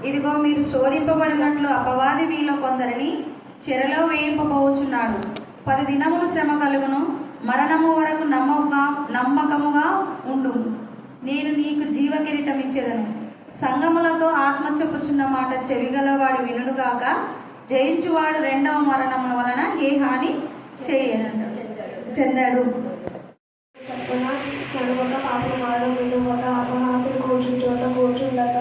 ఇదిగో మీరు శోధింపబడినట్లు అపవాది మీలో కొందరిని చెరలో వేయింపబోచున్నాడు. 10 దినములు శ్రమ కలుగును, మరణము వరకు నమ్మకముగా ఉండు. నేను నీకు జీవ కిరీటం ఇచ్చేదను. సంగములతో ఆత్మ చెప్పుచున్న మాట చెవిగలవాడు వినుడుగాక. జయించువాడు రెండవ మరణముల వలన ఏ హాని చెందాడు. నడువక పాపం వాడు విడువక అపహాసులు కూర్చుంచోట కూర్చుండక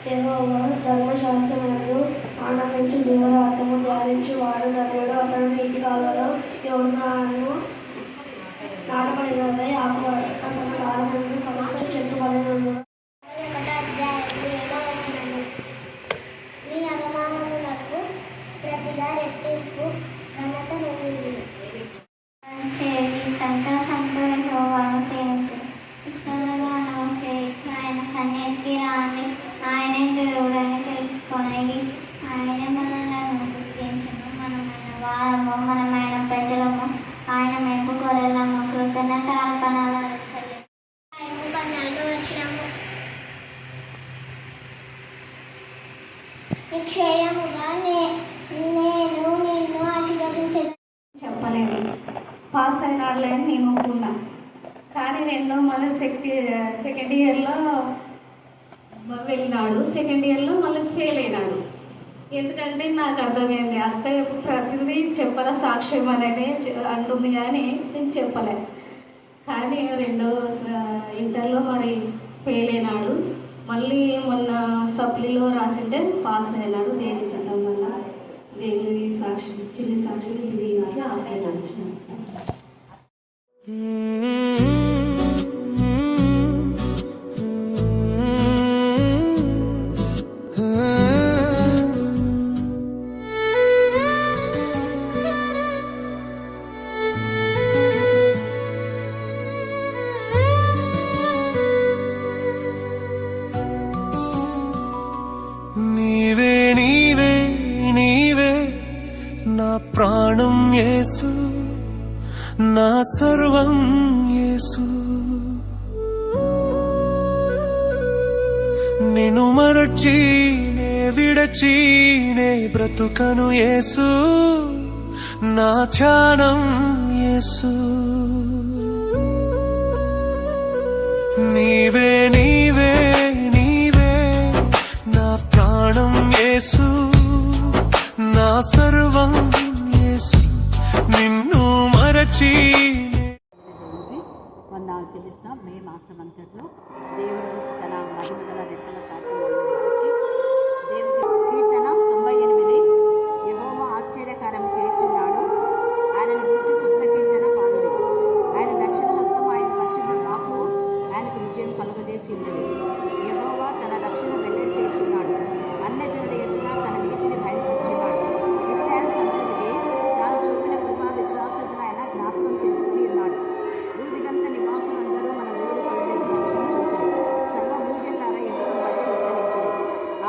యెహోవా ధర్మశాస్త్రములను ఆనందించి జీవవాక్యము ధ్యానించి వాడు ధన్యుడు. అతడు నీటి కాలంలో యోర్దాను నాటబడినదై అతను కాలముందు ఫలించ చెట్టు పడిన. నీ అవమానములకు ప్రతిగా రెట్టింపు ఘనత నువ్వు ఆయన సన్నిధికి రాని, ఆయనే దేవుడని తెలుసుకొని ఆయన మనలను గుర్తించను. మనమైన వారము, మనమైన ప్రజలము, ఆయన మేము గొర్రెలము. కృతజ్ఞత అర్పణలు నిక్షయముగా నేను నిన్ను ఆశీర్వదించను. చెప్పలేదు. పాస్ అయినాడులే అని నేను అనుకున్నా. కానీ మళ్ళీ సెకండ్ ఇయర్లో వెళ్ళినాడు. సెకండ్ ఇయర్లో మళ్ళీ ఫెయిల్ అయినాడు. ఎందుకంటే నాకు అర్థమైంది, అక్క ప్రతిదీ చెప్పాల సాక్ష్యం అనేది అంటుంది కానీ నేను చెప్పలే. కానీ రెండో ఇంటర్లో మరి ఫెయిల్ అయినాడు. మళ్ళీ మొన్న సప్లీలో రాసింటే పాస్ అయినాడు. దేవుని చట్టం వల్ల దేవుని సాక్షి చిన్న సాక్షి తిరిగి ఆశీర్వదించినాడు. ప్రాణం యేసు, నా సర్వం యేసు. నిన్ను మరచి నే విడచి నే బ్రతుకను యేసు, నా ధ్యానం యేసు. నీవే నీవే నీవే నా ప్రాణం యేసు, నా సర్వం యేసు. నిన్ను మరచి వందనాలు చెల్లిస్తున్నాం. మే మాసమంతట్లో దేవుడు తన మహిమ గల రెక్కల చాటుచి దేవుడి కీర్తన 98. యెహోవా ఆశ్చర్యకారం చేస్తున్నాడు, ఆయనను గురించి కొత్త కీర్తన పాడుడి. ఆయన దక్షిణ హస్తం, ఆయన పశ్చిమ బాహు ఆయనకు విజయం కలుగజేసి ఉన్నది. యెహోవా తన రక్షణ వెల్లడి చేస్తున్నాడు, అన్యజనుడి ఎదుట తన నీతిని బయలుపరుచున్నాడు. ఇశ్రాయేలు సంతతికి తాను చూపిన కృపా విశ్వాసతను ఆయన జ్ఞాపకం చేసుకుని ఉన్నాడు. భూదిగంత నివాసులందరూ మన దేవుడు కలుగజేసిన చూచుడు. సర్వభూజనులారా ఎదురు బట్టి ఉచ్చరించుడు.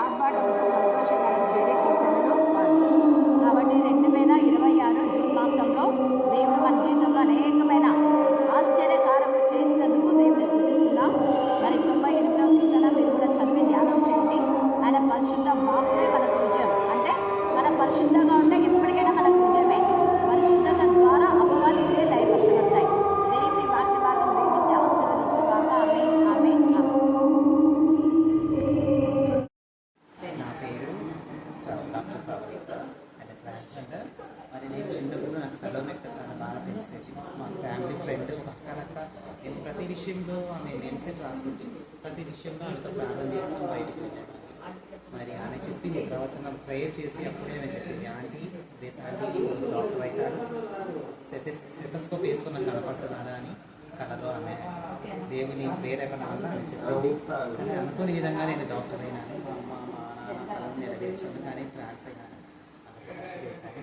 ఆర్భాటంతో సంతోషగానం చేయడే కీర్తనలు పాడు. కాబట్టి 2026 జూన్ మాసంలో దేవుడు మన జీవితంలో అనేకమైన ఆశ్చర్యకారములు చేసినందుకు దేవుడిని స్తుతిస్తున్నాం. మరి 98వ కీర్తన మీరు కూడా చదివి ధ్యానం చేయండి. ఆయన పరిశుద్ధ వాక్కులే మనకు విజయం. అంటే మన పరిశుద్ధంగా ఉంటే ఎప్పటికైనా మనకు విజయమే. పరిశుద్ధత ద్వారా అపవాదికి లయపరచబడతాయి. దేవుని వాక్య భాగం దీవించి ఆశీర్వదించుగాక. ఆమేన్, ఆమేన్, నా పేరు డాక్టర్ ప్రవళిక, ఆయన ట్రాన్స్జెండర్. మరి నేను చిన్నప్పుడు నాకు సలోమెక్క చాలా బాగా తెలిసేది. మా ఫ్యామిలీ ఫ్రెండ్ ఒక అక్కలక్క. నేను ప్రతి విషయంలో ఆమె నేమ్సెట్ రాస్తుంది. ప్రతి విషయంలో ఆమెతో ప్రార్థన చేస్తాను, బయటకు వెళ్ళాను. మరి ఆమె చెప్పింది ప్రవచనం ప్రేయర్ చేసి అప్పుడే ఆమె చెప్పింది, ఆంటీ దేశానికి డాక్టర్ అవుతాడు, స్టెథోస్కోప్ వేసుకున్న కనపడుతున్నాడా అని కళలో ఆమె దేవుని ప్రేరేపణ వల్ల ఆమె చెప్పింది. కానీ అనుకోని విధంగా నేను డాక్టర్ అయినాను. మా నాన్న నెరవేర్చాను, కానీ ట్రాన్స్ అయినాను. చేశాను.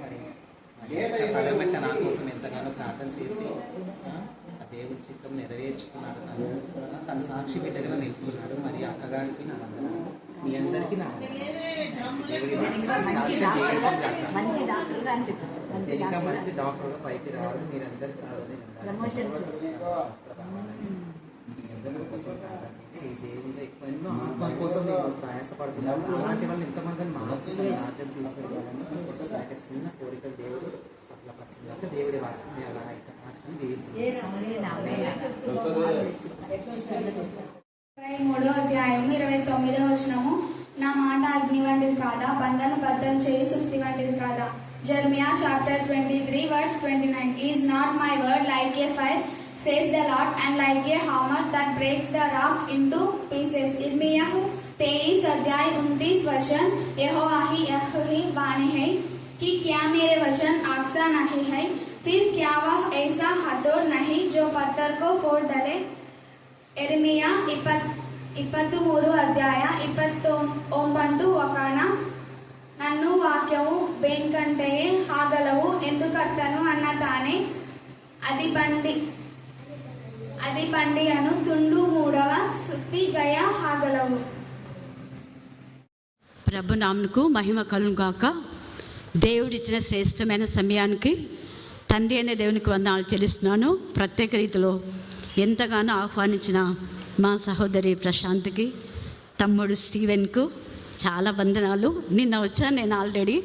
మరి సలమెక్క నా కోసం ఎంతగానో ప్రార్థన చేసి ఆ దేవుని చిత్తం నెరవేర్చుకున్నాడు. తన సాక్షి బిడ్డగా నిలుపుకున్నాడు. మరి అక్కగారికి నా వందనాలు. మీ అందరికీ నా ఇంకా మంచి డాక్టర్గా పైకి రావాలి. మీరందరికీ మీ అందరి కోసం ప్రార్థన చేసి దేవుళ్ళు ఎక్కువ ఎన్నో ఆత్మ కోసం నేను ప్రయాసపడుతున్నాను. అలాంటి వాళ్ళు ఎంతమందిని మార్చి రాజ్యం తీసుకెళ్ళాలని నా యొక్క చిన్న కోరిక దేవుడు సఫలపరిచిందాక దేవుడి వారిని అలా యొక్క సాక్ష్యం జీవించింది. 23వ అధ్యాయం 29వ వచనము. నా మాట అగ్ని వంటిది కాదా, బండను బద్దలు చేయి సుత్తి వంటిది కాదా. Jeremiah chapter 23 verse 29. Is not my word like a fire, says the Lord, and like a hammer that breaks the rock into pieces. इर्मियाह 23 अध्याय 29 वचन. यहोवा ही वाणी है कि क्या मेरे वचन आग सा नहीं है, फिर क्या वह ऐसा हथौड़ नहीं जो पत्थर को फोड़ डाले. ఎర్మియా 23 అధ్యాయ 29 ఒకన నన్ను వాక్యము బెంకంటయే హాగలవు ఎందుకర్తను అన్న తానే అది బండి అను తుండు మూడవ సుత్తి గయ హాగలవు. ప్రభు నామమునకు మహిమ కలుగును గాక. దేవుడిచ్చిన శ్రేష్టమైన సమయానికి తండ్రి అనే దేవునికి వందనాలు చెల్లిస్తున్నాను. ప్రత్యేక రీతిలో ఎంతగానో ఆహ్వానించిన మా సహోదరి ప్రశాంత్కి, తమ్ముడు స్టీవెన్కు చాలా వందనాలు. నిన్న వచ్చాను నేను ఆల్రెడీ.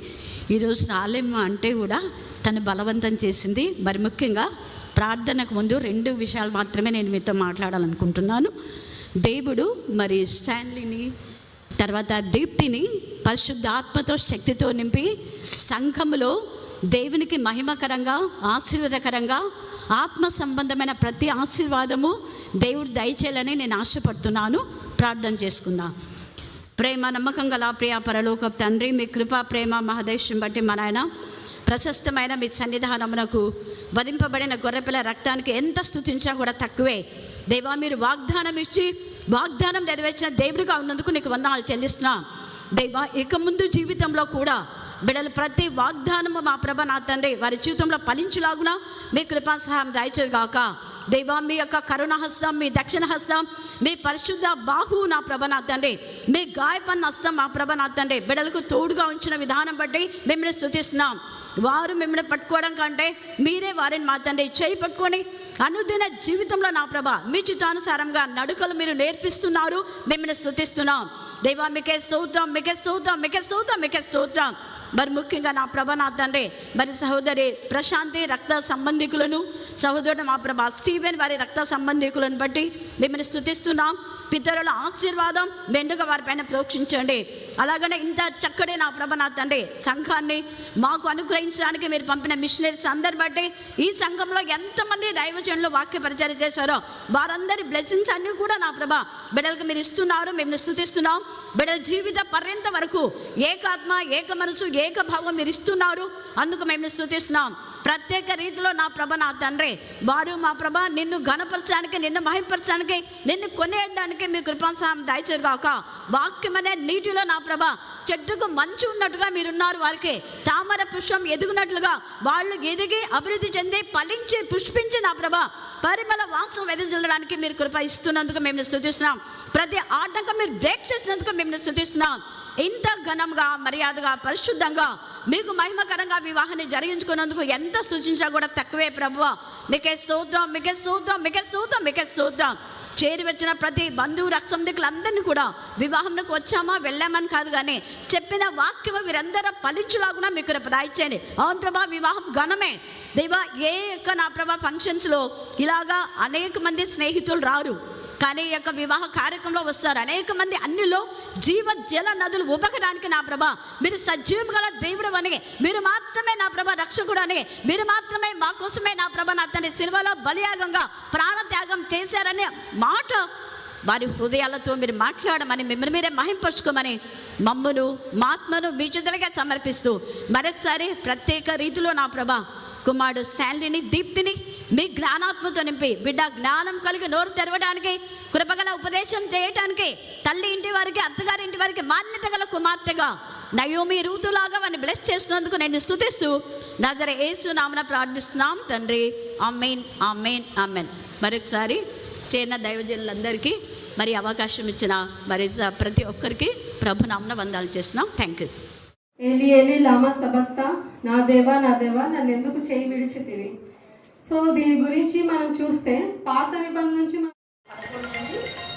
ఈరోజు రాలేమో అంటే కూడా తను బలవంతం చేసింది. మరి ముఖ్యంగా ప్రార్థనకు ముందు 2 విషయాలు మాత్రమే నేను మీతో మాట్లాడాలనుకుంటున్నాను. దేవుడు మరి స్టాన్లీని తర్వాత దీప్తిని పరిశుద్ధాత్మతో శక్తితో నింపి సంఘములో దేవునికి మహిమకరంగా ఆశీర్వాదకరంగా ఆత్మ సంబంధమైన ప్రతి ఆశీర్వాదము దేవుడు దయచేయాలని నేను ఆశపడుతున్నాను. ప్రార్థన చేసుకుందాం. ప్రేమ నమ్మకం గల ప్రియ పరలోక తండ్రి, మీ కృపా ప్రేమ మహదేశం బట్టి మా నాయన ప్రశస్తమైన మీ సన్నిధానమునకు వధింపబడిన గొర్రెపిల్ల రక్తానికి ఎంత స్తుతించా కూడా తక్కువే. దేవా, మీరు వాగ్దానం ఇచ్చి వాగ్దానం నెరవేర్చిన దేవుడిగా ఉన్నందుకు నీకు వందనాలు చెల్లిస్తున్నా. దేవా, ఇక ముందు జీవితంలో కూడా బిడ్డలు ప్రతి వాగ్దానము మా ప్రభ నా తండ్రి వారి జీవితంలో ఫలించులాగున మీ కృపా సహాయం దయచేయగాక. దేవా, మీ యొక్క కరుణహస్తం, మీ దక్షిణ హస్తం, మీ పరిశుద్ధ బాహు నా ప్రభ నా తండ్రి, మీ గాయపన్న హస్తం మా ప్రభ నా తండ్రి బిడ్డలకు తోడుగా ఉంచిన విధానం బట్టి మిమ్మల్ని స్తుతిస్తున్నాం. వారు మిమ్మల్ని పట్టుకోవడం కంటే మీరే వారిని మా తండ్రి చేయి పట్టుకొని అనుదిన జీవితంలో నా ప్రభ మీ చిత్తానుసారంగా నడుకలు మీరు నేర్పిస్తున్నారు. మిమ్మల్ని స్తుతిస్తున్నాం. దేవా, మీకే స్తోత్రం, మీకే స్తోత్రం, మీకే స్తోత్రం, మీకే స్తోత్రం. మరి ముఖ్యంగా నా ప్రభ నా తండ్రి మరి సహోదరి ప్రశాంతి రక్త సంబంధికులను, సహోదరుడు మా ప్రభ స్టీవెన్ వారి రక్త సంబంధికులను బట్టి మిమ్మల్ని స్తుతిస్తున్నాం. పితరుల ఆశీర్వాదం మెండుగా వారిపైన ప్రోక్షించండి. అలాగనే ఇంత చక్కటి నా ప్రభ నా తండ్రి సంఘాన్ని మాకు అనుగ్రహించడానికి మీరు పంపిన మిషనరీస్ అందరి బట్టి ఈ సంఘంలో ఎంతమంది దైవజనులు వాక్య పరిచయం చేశారో వారందరి బ్లెస్సింగ్స్ అన్నీ కూడా నా ప్రభ బిడ్డలకు మీరు ఇస్తున్నారు. మిమ్మల్ని స్తుతిస్తున్నాం. బిడ్డల జీవిత పర్యంత వరకు ఏకాత్మ, ఏక మనసు, ఏక భావం మీరు ఇస్తున్నారు. అందుకు మేము స్తుతిస్తున్నాం. ప్రత్యేక రీతిలో నా ప్రభ నా తండ్రి వారు మా ప్రభ నిన్ను ఘనపరచడానికి, నిన్ను మహింపరచడానికి, నిన్ను కొనేయడానికి మీ కృపాసహాయం దయచేయగాక. వాక్యం అనే నీటిలో నా ప్రభ చెట్టుకు మంచు ఉన్నట్టుగా మీరున్నారు. వారికి తామర పుష్పం ఎదుగునట్లుగా వాళ్ళు ఎదిగి అభివృద్ధి చెంది ఫలించి పుష్పించి నా ప్రభ పరిమళ వాసన వెదజల్లడానికి మీరు కృప ఇస్తున్నందుకు మేము స్తుతిస్తున్నాం. ప్రతి ఆటంకం మీరు బ్రేక్ చేసినందుకు మేము స్తుతిస్తున్నాం. ఇంత ఘనంగా, మర్యాదగా, పరిశుద్ధంగా మీకు మహిమకరంగా వివాహాన్ని జరిగించుకున్నందుకు ఎంత స్తుతించా కూడా తక్కువే ప్రభువా. మీకే స్తోత్రం, మీకే స్తోత్రం, మీకే స్తోత్రం, మీకే స్తోత్రం. చేరి వచ్చిన ప్రతి బంధువు రక్ష సంబంధికులందరినీ కూడా వివాహంలోకి వచ్చామా వెళ్ళామని కాదు కానీ చెప్పిన వాక్యము వీరందరూ ఫలించులాగునా మీకు దయచేయండి. అవును ప్రభా, వివాహం ఘనమే దేవా. ఏ యొక్క నా ప్రభా ఫంక్షన్స్లో ఇలాగా అనేక మంది స్నేహితులు రారు, కానీ ఈ యొక్క వివాహ కార్యక్రమంలో వస్తారు అనేక మంది. అన్నిలో జీవ జల నదులు ఉబకడానికి నా ప్రభ మీరు సజీవం గల దేవుడు అని, మీరు మాత్రమే నా ప్రభ రక్షకుడు అని, మీరు మాత్రమే మా కోసమే నా ప్రభ నా తండ్రి సిలువలో బలియాగంగా ప్రాణత్యాగం చేశారనే మాట వారి హృదయాలతో మీరు మాట్లాడమని, మిమ్మల్ని మీరే మహింపరుచుకోమని మమ్మును మా ఆత్మను మీ చేతులకే సమర్పిస్తూ మరొకసారి ప్రత్యేక రీతిలో నా ప్రభ కుమారుడు స్టాన్లీని, దీప్తిని మీ జ్ఞానాత్మతో నింపి బిడ్డ జ్ఞానం కలిగి నోరు తెరవడానికి, కృపగల ఉపదేశం చేయటానికి, తల్లి ఇంటి వారికి, అత్తగారి ఇంటి వారికి మాన్యత గల కుమార్తెగా నయోమి రూతులాగా వారిని బ్లెస్ చేస్తున్నందుకు నేను స్తుతిస్తూ నజరేయుడైన యేసు నామమున ప్రార్థిస్తున్నాం తండ్రి. ఆమేన్, ఆమేన్, ఆమేన్. మరొకసారి చేరిన దైవజనులందరికీ మరి అవకాశం ఇచ్చిన మరి ప్రతి ఒక్కరికి ప్రభు నామమున వందనాలు చేస్తున్నాం. Thank you. ఏలి ఏలి లామా సబక్తా, నా దేవా నన్ను ఎందుకు చేయి విడిచితివి. సో దీని గురించి మనం చూస్తే పాత నిబంధన నుంచి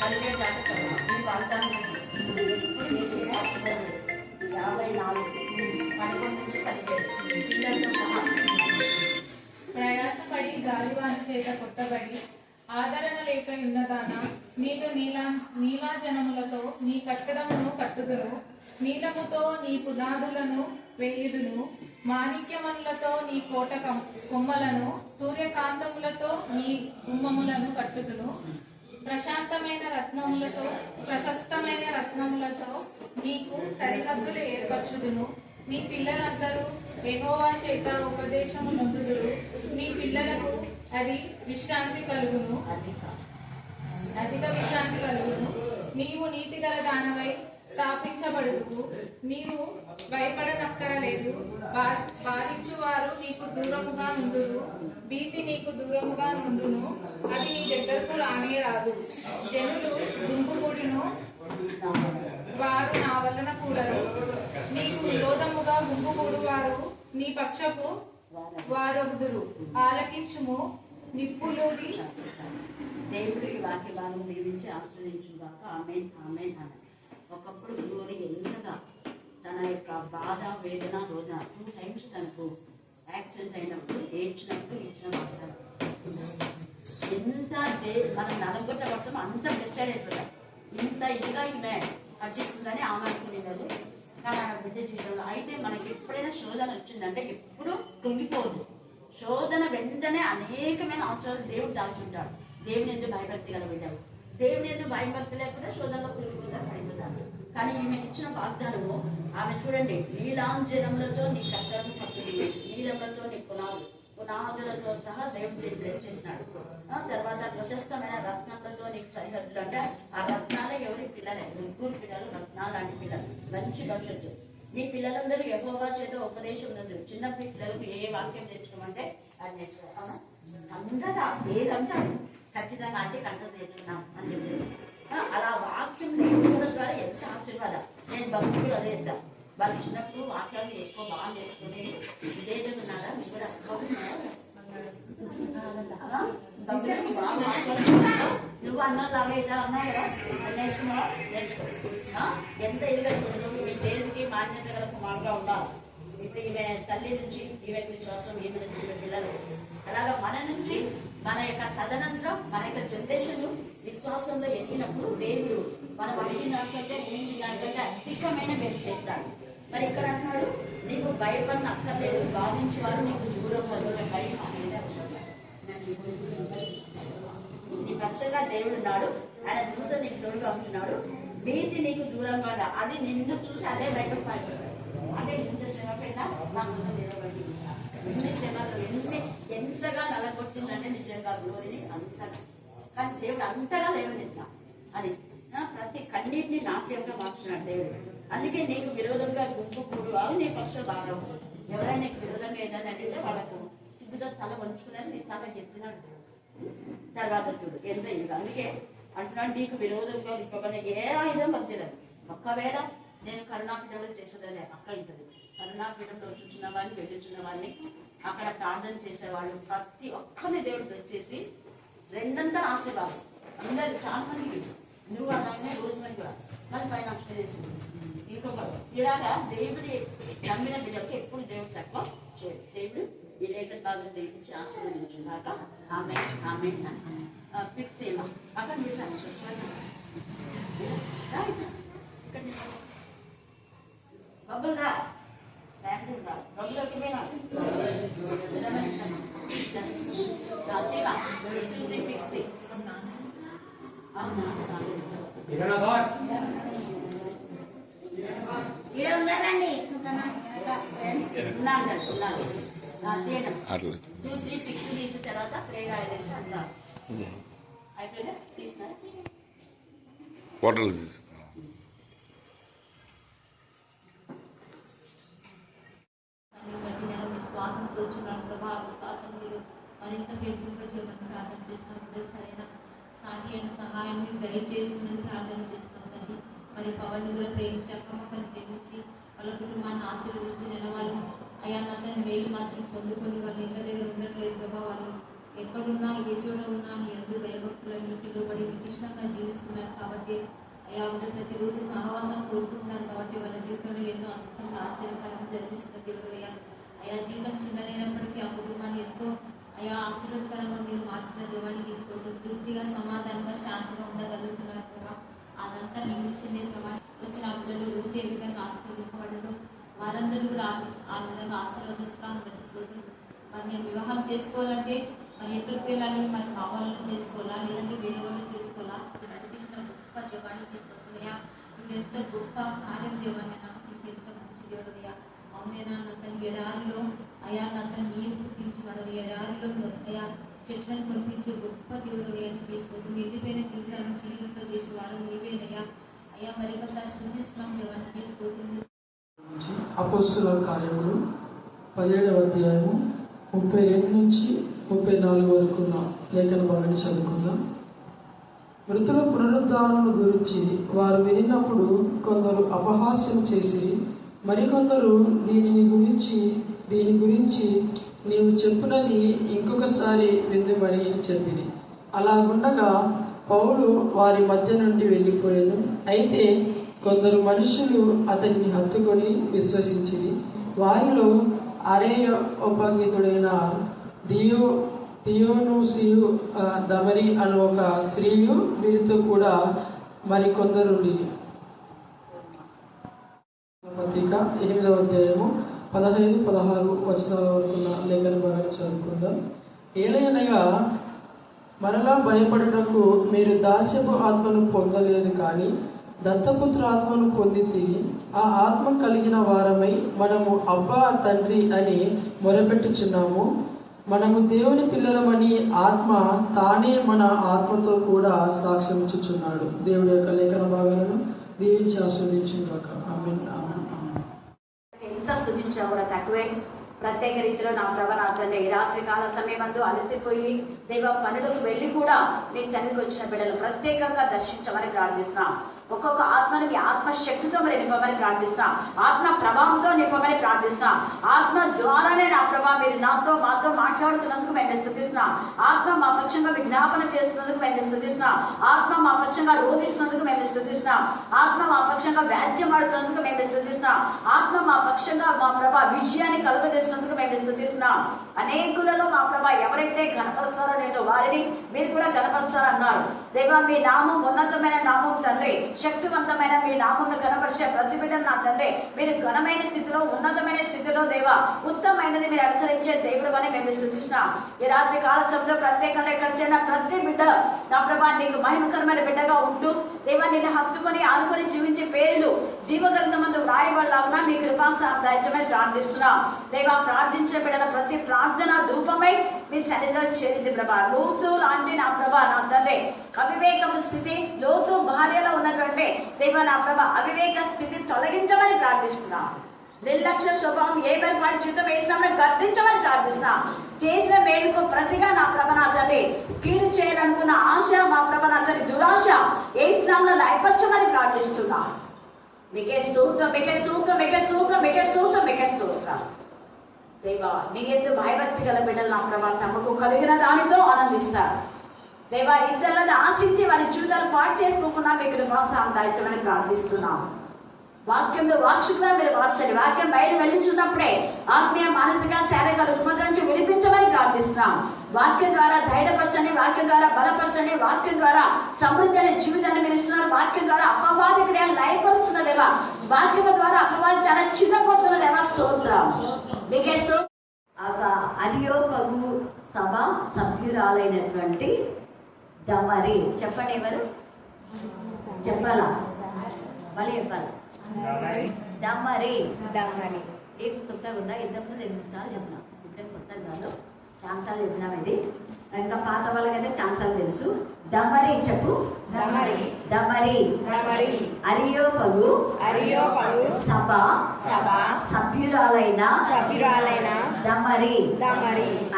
12 దాకా చదవాలి. ఈ వాగ్దానం ఎప్పుడు చేసేదా 54 11 నుంచి 17 పిల్లలతో సహా. ప్రయాసపడి గాలివాన చేత కొట్టబడి ఆదరణ లేక ఉన్నదాన నేను నీలాజనములతో నీ కట్టడమును కట్టుదును, నీలముతో నీ పునాదులను వేయుదును, మాణిక్యములతో నీ కోట కొమ్మలను, సూర్యకాంతములతో నీ గుమ్మములను కట్టుదును, ప్రశస్తమైన రత్నములతో నీకు సరిహద్దులు ఏర్పరచుదును. నీ పిల్లలందరూ యెహోవా చేత ఉపదేశము నొందుదురు, నీ పిల్లలకు అధిక విశ్రాంతి కలుగును. నీవు నీతిగల దానవై స్థాపించబడుదువు, నీవు భయపడనక్కరలేదు. బాధించువారు నీకు దూరముగా నుండురు, భీతి నీకు దూరముగా నుండును, అది నీ దగ్గరకు రానే రాదు. జనులు గుంపుకూడిను, వారు నా వలన కూడరు. నీకు విరోధముగా గుంపుకూడు వారు నీ పక్షపు వారొగుదురు. ఆలకించుము, నిప్పులోని దేవుడు ఈ వాక్య భాగం దీవించి ఆశ్రయించుగాక. ఆమేన్ ఆమేన్ అన్నది. ఒకప్పుడు గ్లోరీ ఎంతగా తన యొక్క బాధ వేదన రోజున 2 times తనకు యాక్సిడెంట్ అయినప్పుడు ఏడ్చినప్పుడు ఇచ్చిన వాగ్దానం ఎంత మనం నలగొట్టబడతాం అంత డిసైడ్ అయిపోతాం. ఇంత ఇదిగా ఈమె అర్జిస్తుందని ఆమె అనుకునేది. కానీ ఆమె బిడ్డ జీవితంలో అయితే మనకి ఎప్పుడైనా శోధన వచ్చిందంటే ఎప్పుడు కుంగిపోవద్దు. శోధన వెంటనే అనేకమైన అవసరాలు దేవుడు దాచుంటాడు. దేవుని ఎందుకు భయభక్తి గల బిడ్డలు, దేవుని ఎందుకు భయభక్తి లేకపోతే శోధనలో కుంగిపోతారు, పడిపోతారు. కానీ ఈమె ఇచ్చిన వాగ్దానము ఆమె చూడండి, నీలాంజనములతో నీ కట్టడము కట్టుడి, నీలములతో నీ పునాదులతో సహా దేవుడు బ్లెస్ చేసినాడు. తర్వాత ప్రశస్తమైన రత్నాలతో నీకు సరిహద్దులు అంటే ఆ రత్నాలే ఎవరి పిల్లలే, ముగ్గురు పిల్లలు రత్నాలు లాంటి పిల్లలు, మంచి భవిష్యత్తు. నీ పిల్లలందరూ యెహోవా చేత ఉపదేశం ఉన్నది. చిన్న పిల్లలకు ఏ వాక్యం నేర్చుకోమంటే అది నేర్చుకోవాలి. అంతటా ఏదంతా ఖచ్చితంగా అంటే కంటం నేర్చుకున్నాం అని చెప్పేసి అలా వాక్యం నేర్చుకోవడం ద్వారా ఎంత ఆశీర్వాదం. నేను భక్తులు అదే ఎంత వాళ్ళు చిన్నప్పుడు వాక్యాలు ఎక్కువ బాగా నేర్చుకుని విదేశకున్నారా మీకు కూడా నువ్వు అన్నలాగా ఇలా అన్నావు కదా నేర్చుకో. ఎంత ఇదిగా మీ దేనికి మాన్యత గల కుమారుగా ఉండాలి. ఇప్పుడు ఈమె తల్లి నుంచి ఈమె విశ్వాసం, ఈమె నుంచి పిల్లలు అలాగా మన నుంచి మన యొక్క తదనంతరం మన యొక్క జనరేషన్ విశ్వాసంలో ఎదిగినప్పుడు దేవుడు మనం అడిగిన దానికంటే ఊహించిన దానికంటే అధికమైన మేలు చేస్తాడు. మరి ఇక్కడ అంటున్నాడు, నీకు భయపడిన అక్కర్లేదు, బాధించే వారు నీకు దూరం వల్ల భయం అనేది అవసరం. నీ పక్షంగా దేవుడు ఉన్నాడు, ఆయన దూత నీకు తోడుగా ఉంటున్నాడు. భీతి నీకు దూరంగా అది నిన్ను చూసి అదే బయటకు పారిపోతాడు. అంటే ఇంత శ్రమ పైన నా కోసం నిలబడి ఎన్ని శ్రమలు ఎంతగా నలగొట్టిందంటే నిజంగా గ్లోరీని అంతగా. కానీ దేవుడు అంతగా లేవనెత్తా అది ప్రతి కన్నీటిని నాట్యంగా మార్చున్నాడు దేవుడు. అందుకే నీకు విరోధంగా గుంపు కూడు అవి నీ పక్షం బాగా. ఎవరైనా నీకు విరోధంగా ఏదైనా అంటే వాళ్ళకు సిగ్గుతో తల వంచుకునేది నీ తల ఎత్తినాడు. తర్వాత చూడు ఎంత ఇది. అందుకే అంటున్నాడు, నీకు విరోధంగా ఇవ్వబడిన ఏ ఆయుధం వచ్చేదని. ఒక్కవేళ నేను కరుణాపీఠంలో చేసేదనే అక్కడ ఉంటుంది. కరుణాపీఠంలో చూసిన వాడిని వెళ్ళిచున్న వాడిని అక్కడ ప్రార్థన చేసేవాళ్ళు ప్రతి ఒక్కరిని దేవుడు బ్లెస్ చేసి రెండంతా ఆశీర్వాదం. అందరు చాలా మందికి నువ్వు అలాగే రోజు మంది కూడా మరి పైన చేసింది. ఇంకొక ఇలాగా దేవుడి నమ్మిన బిడ్డలకి ఎప్పుడు దేవుడు తక్కువ చేయడు. దేవుడు ఈ లేఖ భాగం దేవుడికి ఆశీర్వదించున్నాక ఆమె ఆమె ఫిక్స్ చేయమా అక్కడ మీరు బబ్బులు రా బ్యాంకులు రా బబ్బులోకి ఇలా ఉన్నారండి తీయడం 2, 3 ఫిక్స్ తీసిన తర్వాత ప్రేగా వేసి అంటారు అయిపోయిందా తీసినారా విశ్వాసం కూర్చున్నాను ప్రభా. విశ్వాసం మీరు మరింత పెట్టుబడి ప్రార్థన చేసినప్పుడు సరైన సాటి అయిన సహాయాన్ని దయచేస్తుందని ప్రార్థన చేస్తున్నదండి. మరి పవన్ కూడా ప్రేమించాక మొక్కను ప్రేమించి వాళ్ళ కుటుంబాన్ని ఆశీర్వదించి నెల వాళ్ళు అయ్యా మాత్రం మేలు మాత్రం పొందుకొని వాళ్ళ ఇంటి దగ్గర ఉండట్లేదు ప్రభా. వాళ్ళు ఎక్కడున్నా ఏ చోట ఉన్నా నీ యందు భయభక్తులు నీకు లోబడి నీకు ఇష్టంగా జీవిస్తున్నారు కాబట్టి అయా ఉండే ప్రతిరోజు సహవాసం కోరుకుంటున్నారు కాబట్టి వాళ్ళ జీవితంలో ఎన్నో అద్భుతంగా ఆశ్చర్యకరంగా జరిగిస్తున్న దేవుడు అయా జీవితం చిన్నదైనప్పటికీ ఆ కుటుంబాన్ని ఎంతో అయా ఆశీర్వాదకరంగా మీరు మార్చిన దేవానికి స్తోత్రం. తృప్తిగా సమాధానంగా శాంతిగా ఉండగలుగుతున్నారు ప్రభా. అదంతా నీకు ఇచ్చిందే ప్రభా. వచ్చిన పిల్లలు రూతి ఏ విధంగా ఆశీర్వదింపబడదు వారందరూ కూడా ఆ విధంగా ఆశీర్వదిస్తాను బట్టి స్తోత్రం. మరి నేను వివాహం చేసుకోవాలంటే మరి ఎక్కడికి వెళ్ళాలి, మరి మా వాళ్ళని చేసుకోవాలా లేదంటే వేరే వాళ్ళని చేసుకోవాలా నడిపించిన గొప్ప దేవానికి స్తోత్రమయ్యా. ఇది ఎంత గొప్ప కార్యం దేవాన్ని నాకు ఎంత మంచి దేవుడయ్యా. అవునైనా నా తన ఎడారిలో అయా నా తన నీరు పుట్టించున్నాడు, ఎడారిలో అయా చెట్లను కురిపించే గొప్ప దేవుడు అయ్యా నీకు స్తోత్రం. ఎండిపోయిన జీవితాలను చీలింప చేసే వాడు నీవేనయ్యా. అయ్యా మరి ఒకసారి శుద్ధిస్తున్నాం దేవానికి స్తోత్రం. అపోస్తుల కార్యములు 17వ అధ్యాయము 32 నుంచి 34 వరకు ఉన్న లేఖన భాగాన్ని చదువుకుందాం. మృతుల పునరుద్ధానం గురించి వారు వినినప్పుడు కొందరు అపహాస్యం చేసి మరికొందరు దీని గురించి నీవు చెప్పునది ఇంకొకసారి విందుమని చెప్పింది. అలాగుండగా పౌలు వారి మధ్య నుండి వెళ్ళిపోయాను. అయితే కొందరు మనుషులు అతనిని హత్తుకొని విశ్వసించిరి. వారిలో అరేయోపగీతుడైన దియోనుసియు దమరి అను ఒక స్త్రీయు వీరితో కూడా మరికొందరుండి. పత్రిక 8వ అధ్యాయము 15-16 వచనాల వరకు ఉన్న లేఖన భాగాన్ని చదువుకుందాం. ఏలయనగా మరలా భయపడుటకు మీరు దాస్యపు ఆత్మను పొందలేదు, కానీ దత్తపుత్ర ఆత్మను పొంది తిరిగి ఆ ఆత్మ కలిగిన వారమై మనము అబ్బా తండ్రి అని మొరపెట్టుచున్నాము. మనము దేవుని పిల్లలమని ఆత్మ తానే మన ఆత్మతో కూడా సాక్ష్యం ఇచ్చుచున్నాడు. దేవుడి యొక్క లేఖన భాగాలను దీవించి ఆస్వాదించుగాక. ఆమేన్, ఆమేన్, ఆమేన్. ఎంత స్తుతించినా కూడా తక్కువే. ప్రత్యేక రీతిలో నా ప్రభ నా తండ్రి ఈ రాత్రి కాల సమయమందు అలసిపోయి దైవ పనులకు వెళ్ళి కూడా నీ సన్నిధికి వచ్చిన బిడ్డలు ప్రత్యేకంగా దర్శించమని ప్రార్థిస్తున్నా. ఒక్కొక్క ఆత్మని మీ ఆత్మశక్తితో మరి నింపమని ప్రార్థిస్తున్నా. ఆత్మ ప్రభావంతో నింపమని ప్రార్థిస్తున్నా. ఆత్మ ద్వారానే నా ప్రభా మీరు మాతో మాట్లాడుతున్నందుకు మేము స్తుతిస్తున్నా. ఆత్మ మా పక్షంగా విజ్ఞాపన చేస్తున్నందుకు మేము స్తుతిస్తున్నా. ఆత్మ మా పక్షంగా రోధిస్తున్నందుకు మేము స్తుతిస్తున్నా. ఆత్మ మా పక్షంగా వ్యాధ్యం ఆడుతున్నందుకు మేము స్తుతిస్తున్నా. ఆత్మ మా పక్షంగా మా ప్రభా విజయాన్ని కలుగజేసినందుకు మేము స్తుతిస్తున్నా. అనేకులలో మా ప్రభా ఎవరైతే కనపరుస్తారో నేను వారిని మీరు కూడా కనపరుస్తారన్నారు. దేవా మీ నామం ఉన్నతమైన నామం తండ్రి, శక్తివంతమైన మీ నామం కనపరిచే ప్రతి బిడ్డను నా తండ్రి మీరు ఘనమైన స్థితిలో ఉన్నతమైన స్థితిలో దేవా ఉత్తమైనది మీరు అనుసరించే దేవుడు అని మేము సూచిస్తున్నాం. ఈ రాత్రి కాల సమయంలో ప్రత్యేకంగా ఎక్కడ చేరిన ప్రతి బిడ్డ నా ప్రభా నీకు మహిమకరమైన బిడ్డగా ఉంటూ దేవా నిన్ను హత్తుకొని ఆనుకొని జీవించే పేర్లు జీవగ్రంథమందు వ్రాయబడలాగునా మీ కృపాసాధ్యమని ప్రార్థిస్తున్నాం. దేవా ప్రార్థించిన బిడ్డల ప్రతి ప్రార్థన ధూపమై మీ సన్నిధిలో చేరింది ప్రభా. లోతు లాంటి నా ప్రభా నా తండ్రి అవివేకము స్థితి, లోతు భార్యలో ఉన్నటువంటి దేవా నా ప్రభా అవివేక స్థితి తొలగించమని ప్రార్థిస్తున్నాం. నిర్లక్ష్య స్వభావం ఏ బలపాటు జీవితం వేసినప్పుడు గర్తించమని ప్రార్థిస్తున్నాం. చేసిన మేలుకు ప్రతిగా నా ప్రభనాథని కీడు చేయాలనుకున్న ఆశ మా ప్రభనాథని దురాశ ఏ స్నామంలో లయపరచమని ప్రార్థిస్తున్నా. మీకే స్తోత్రం, మీకే స్తోత్రం, మీకే స్తోత్రం, మీకే స్తోత్రం, మీకే స్తోత్రం. దేవా నీ ఎందు భయభక్తి గల బిడ్డలు నా ప్రభా తమకు కలిగిన దానితో ఆనందిస్తారు. దేవా ఇద్దరిని ఆశించి వారి జీవితాలు పాటు చేసుకోకుండా మీకు కృపాసాధ్యమని ప్రార్థిస్తున్నాం. వాక్యంలో వాక్షుగా మీరు మార్చండి. వాక్యం బయట వెళ్ళిచున్నప్పుడే ఆత్మీయ మానసిక శారీరక రుగ్మత నుంచి విడిపించమని ప్రార్థిస్తున్నాం. వాక్యం ద్వారా ధైర్యపరచండి, వాక్యం ద్వారా బలపరచండి, వాక్యం ద్వారా సమృద్ధి అనే జీవితాన్ని మీరు ఇస్తున్నారు. వాక్యం ద్వారా అపవాది క్రియలు లయపరుస్తున్నదేవా, వాక్యం ద్వారా అపవాది చాలా చిన్న కొడుతున్నదేవా. స్తోత్రం మీకే అరియోపగు సభ సభ్యురాలైనటువంటి దమరి చెప్పండి. ఎవరు చెప్పాలా? మళ్ళీ చెప్పాలి. దమరి ఏం కొత్తగా ఉందా? ఇంతకుముందు 2 నిమిషాలు చెప్పినాం. ఇప్పుడు కొత్తగా కాదు, ఛాన్సాలు చెప్పినాం. ఇది ఇంకా పాత వాళ్ళకైతే ఛాన్సాలు తెలుసు. దమరి చెప్పు. దమరి అరియోపగు సభ సభ్యురాలైన దమరి